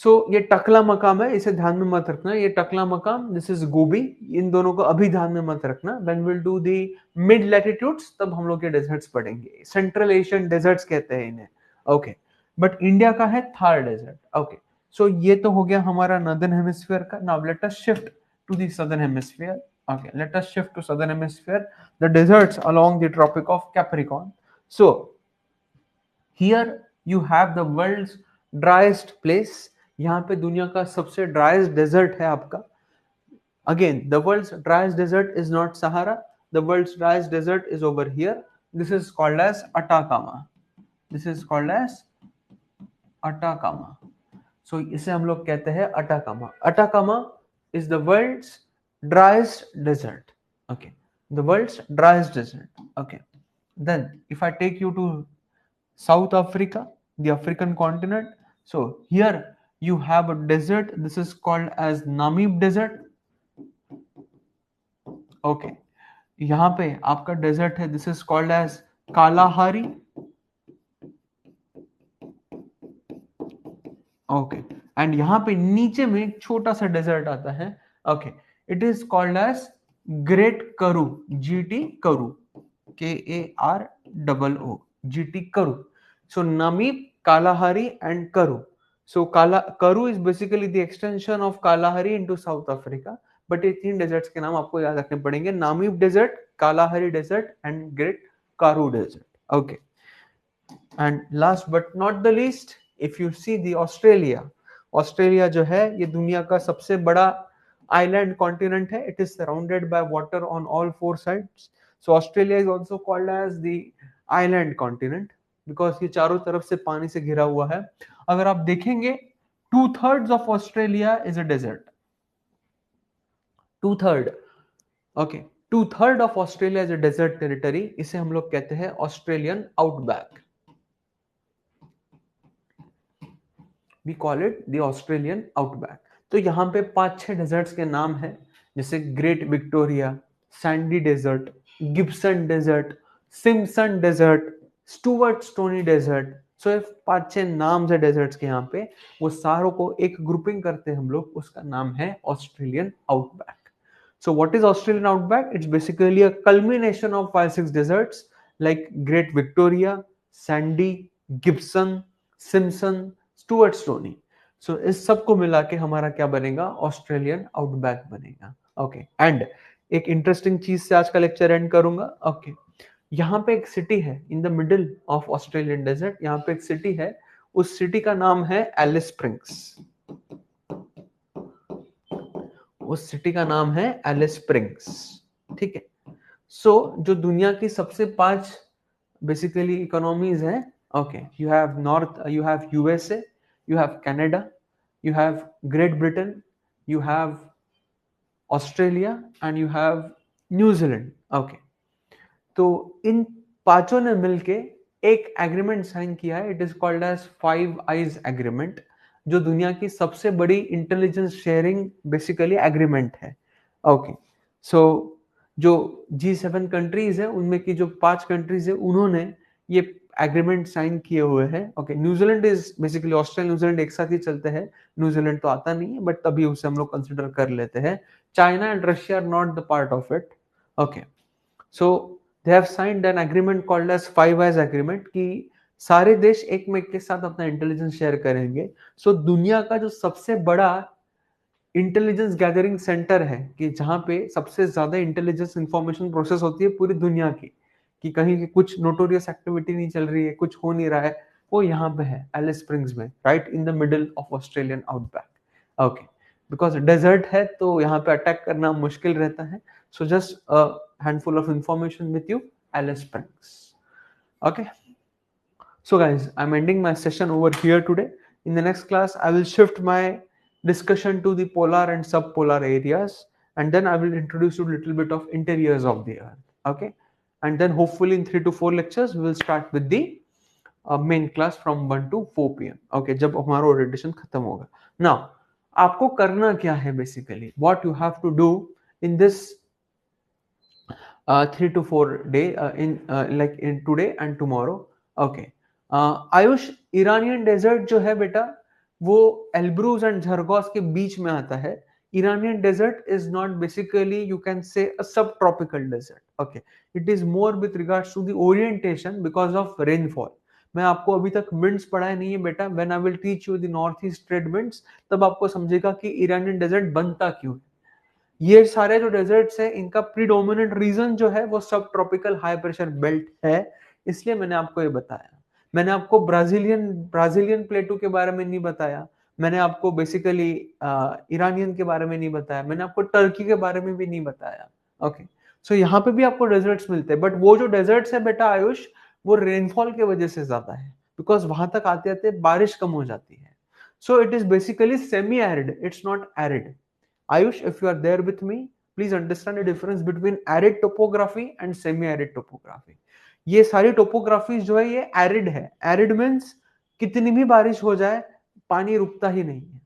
so ये टकला मकाम है, इसे ध्यान में मत रखना. ये टकला मकाम, दिस इज गोबी. इन दोनों को अभी ध्यान में मत रखना. when we'll do the mid latitudes तब हम लोग ये डेजर्ट्स पढ़ेंगे. सेंट्रल एशियन डेजर्ट्स कहते हैं इन्हें. ओके, बट इंडिया का है थार डेजर्ट. ओके, सो ये तो हो गया हमारा नॉर्दर्न हेमिस्फीयर का. Now let us shift to the southern hemisphere. Okay, let us shift to southern hemisphere, the deserts along the tropic of Capricorn. So here you have the world's driest place. यहाँ पे दुनिया का सबसे driest desert है आपका. Again, the world's driest desert is not Sahara. The world's driest desert is over here. This is called as Atacama. This is called as Atacama. So इसे हम लोग कहते हैं Atacama. Atacama is the world's driest desert. Okay, the world's driest desert. Okay, then if I take you to South Africa, the African continent, so here you have a desert. This is called as Namib desert. Okay, यहाँ पे आपका desert है, this is called as Kalahari. Okay, and यहाँ पे नीचे में एक छोटा सा डेजर्ट आता है. Okay, it is called as Great Karoo, GT Karoo, KAROO, GT Karoo. So Namib, Kalahari and Karoo. So Karoo is basically the extension of Kalahari into South Africa. But ये 3 डेजर्ट्स के नाम आपको याद रखने पड़ेंगे. Namib desert, Kalahari desert and great Karoo desert. Okay, and last but not the least, if you see the Australia. Australia जो है ये दुनिया का सबसे बड़ा आइलैंड कॉन्टिनेंट है, it is surrounded by water on all four sides. So Australia is also called as the island continent because ये चारों तरफ से पानी से घिरा हुआ है. अगर आप देखेंगे 2/3 of Australia is a desert. 2/3. Okay, 2/3 of Australia is a desert territory. इसे हम लोग कहते हैं Australian outback. We call it the Australian outback. तो यहाँ पे 5-6 डेजर्ट्स के नाम हैं, जैसे great Victoria, sandy desert, Gibson desert, Simpson desert, Stuart stony desert. So ये 5-6 नाम है डेजर्ट्स के यहाँ पे, वो सारों को एक ग्रुपिंग करते हैं हम लोग, उसका नाम है Australian outback. So what is Australian outback? It's basically a culmination of 5-6 deserts like Great Victoria, Sandy, Gibson, Simpson, Stuart Stony. So इस सब को मिला के हमारा क्या बनेगा? ऑस्ट्रेलियन आउटबैक बनेगा. ओके, एंड एक इंटरेस्टिंग चीज से आज का लेक्चर एंड करूंगा. ओके, यहाँ पे एक सिटी है in the middle of Australian desert. यहाँ पे एक सिटी है, उस सिटी का नाम है एलिस स्प्रिंग्स. उस सिटी का नाम है एलिस स्प्रिंग्स. ठीक है. सो जो दुनिया की सबसे 5 बेसिकली इकोनॉमीज हैं, okay, you have north, you have USA, you have Canada, you have great Britain, you have Australia and you have New Zealand. Okay, तो इन पांचों ने मिलके एक एग्रीमेंट साइन किया है. It is called as 5 eyes agreement, जो दुनिया की सबसे बड़ी इंटेलिजेंस शेयरिंग बेसिकली एग्रीमेंट है. ओके, सो जो G7 कंट्रीज है उनमें की जो 5 कंट्रीज है उन्होंने ये एग्रीमेंट साइन किए हुए हैं. Okay, New Zealand is basically, Australia New Zealand एक साथ ही चलते हैं. न्यूजीलैंड तो आता नहीं है बट तभी उसे हम लोग कंसिडर कर लेते हैं. China and Russia are not the part of it. Okay, so they have signed an agreement called as 5 eyes agreement कि सारे देश एक में के साथ अपना इंटेलिजेंस शेयर करेंगे. सो दुनिया का जो सबसे बड़ा इंटेलिजेंस गैदरिंग सेंटर है, कि जहां पे सबसे ज्यादा इंटेलिजेंस इंफॉर्मेशन प्रोसेस होती है पूरी दुनिया की, कि कहीं कुछ नोटोरियस एक्टिविटी नहीं चल रही है, कुछ हो नहीं रहा है, वो यहाँ पे है एलिस स्प्रिंग्स में, right in the middle of Australian outback. Okay, because desert है तो यहाँ पे अटैक करना मुश्किल रहता है. So just a handful of information with you, Alice Springs. Okay, so guys, I'm ending my session over here today. In the next class I will shift my discussion to the polar and subpolar areas, and then I will introduce you a little bit of interiors of the earth. Okay, and then hopefully in 3 to 4 lectures we will start with the main class from 1 to 4 p.m. Okay, जब हमारा orientation खत्म होगा. Now आपको करना क्या है, basically what you have to do in this 3 to 4 day in today and tomorrow. Okay, Ayush, Iranian desert जो है बेटा वो एल्ब्रूज एंड झरगोस के बीच में आता है. Iranian desert is not basically, you can say, a subtropical desert. Okay, it is more with regards to the orientation because of rainfall. मैं आपको अभी तक winds पढ़ाया नहीं है बेटा. When I will teach you the northeast trade winds, तब आपको समझेगा कि Iranian desert बनता क्यों है. ये सारे जो डेजर्ट्स हैं इनका प्रीडोमिनेंट रीजन जो है वो सब ट्रॉपिकल हाई प्रेशर बेल्ट है, इसलिए मैंने आपको ये बताया. मैंने आपको ब्राजीलियन प्लेटू के बारे में नहीं बताया, मैंने आपको बेसिकली ईरानियन के बारे में नहीं बताया, मैंने आपको टर्की के बारे में भी नहीं बताया. ओके, सो यहाँ पे भी आपको डेजर्ट्स मिलते हैं, बट वो जो डेजर्ट्स है बेटा आयुष, वो रेनफॉल की वजह से ज्यादा है, बिकॉज वहां तक आते आते बारिश कम हो जाती है. So it is basically semi arid, it's not arid. Ayush, if you are there with me, please understand the difference between arid topography and semi-arid topography. ये सारी टोपोग्राफी जो है ये एरिड है. एरिड मीन्स कितनी भी बारिश हो जाए पानी रुकता ही नहीं है.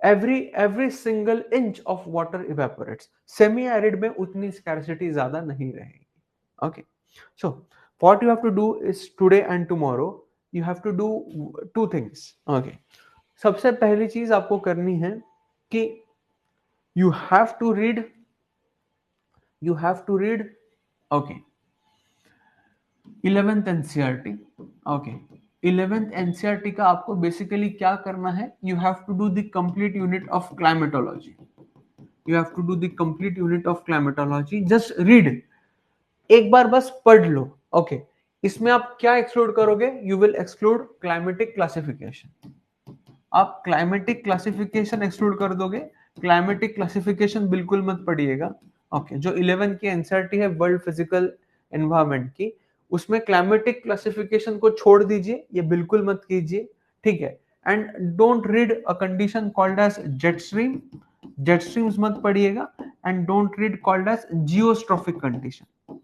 every single inch of water evaporates. Semi arid में उतनी स्कैर्सिटी ज्यादा नहीं रहेगी. Okay, so what you have to do is today and tomorrow you have to do 2 things. Okay, सबसे पहली चीज आपको करनी है कि you have to read okay 11th NCERT. okay, 11th NCERT का आपको बेसिकली क्या करना है, you have to do the complete unit of climatology. just read, एक बार बस पढ़ लो. okay, इसमें आप क्या एक्सक्लूड करोगे, you will exclude climatic classification. आप क्लाइमेटिक क्लासिफिकेशन एक्सक्लूड कर दोगे, क्लाइमेटिक क्लासिफिकेशन बिल्कुल मत पढ़िएगा। ओके, जो 11 की एनसीईआरटी है वर्ल्ड फिजिकल एनवायरनमेंट की, उसमें क्लाइमेटिक क्लासिफिकेशन को छोड़ दीजिए, ये बिल्कुल मत कीजिए, ठीक है। And don't read a condition called as jet stream, jet streams मत पढ़िएगा। And don't read called as geostrophic condition,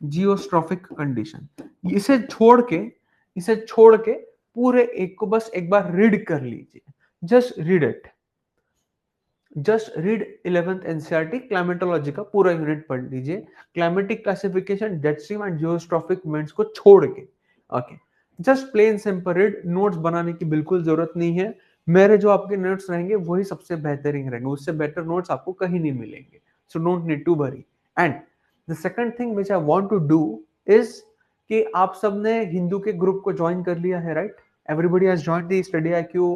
geostrophic condition. इसे छोड़ के पूरे एक को बस एक बार रीड कर लीजिए, just read it, just read 11th NCERT climatology का पूरा यूनिट पढ़ लीजिए, climatic classification, jet stream and geostrophic events को छोड़ के। Okay, just plain simple read, notes बनाने की बिल्कुल जरूरत नहीं है। मेरे जो आपके नोट्स रहेंगे वही सबसे बेहतरीन रहेंगे, उससे बेटर नोट्स आपको कहीं नहीं मिलेंगे, so don't need to worry. And the second thing which I want to do is कि आप सबने हिंदू के ग्रुप को ज्वाइन कर लिया है, right? Everybody has joined the study IQ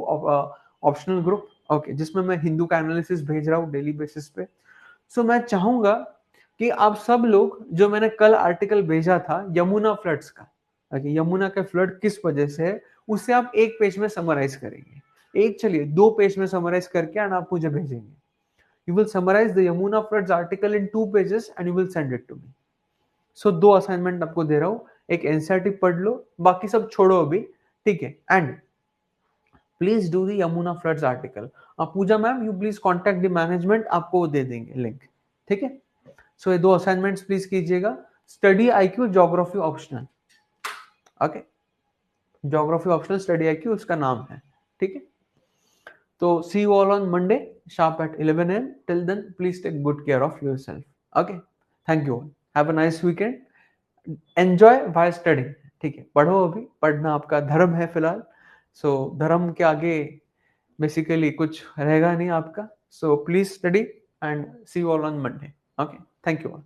optional group, okay, जिसमें मैं हिंदू का एनालिसिस भेज रहा हूँ डेली बेसिस पे। सो मैं चाहूंगा कि आप सब लोग, जो मैंने कल आर्टिकल भेजा था यमुना फ्लड्स का, ओके, यमुना का फ्लड किस वजह से है, उसे आप एक पेज में समराइज करेंगे। एक चलिए 2 पेज में समराइज करके एंड आप मुझे भेजेंगे। You will summarise the Yamuna floods article in 2 pages and you will send it to me. So 2 assignment आपको दे रहा हूँ, एक एनसीईआरटी पढ़ लो, बाकी सब छोड़ो अभी, ठीक है। And please do the Yamuna floods article. Pooja ma'am you please contact the management, आपको वो दे देंगे लिंक, ठीक है। सो ये 2 असाइनमेंट्स प्लीज कीजिएगा। Study IQ geography optional, okay, geography optional study IQ उसका नाम है, ठीक है। तो see you all on Monday sharp at 11 a.m. Till then, please take good care of yourself. Okay, thank you all. Have a nice weekend. Enjoy while studying. ठीक है, पढ़ो, अभी पढ़ना आपका धर्म है फिलहाल। सो धर्म के आगे बेसिकली कुछ रहेगा नहीं आपका। So please study and see you all on Monday. Okay, thank you all.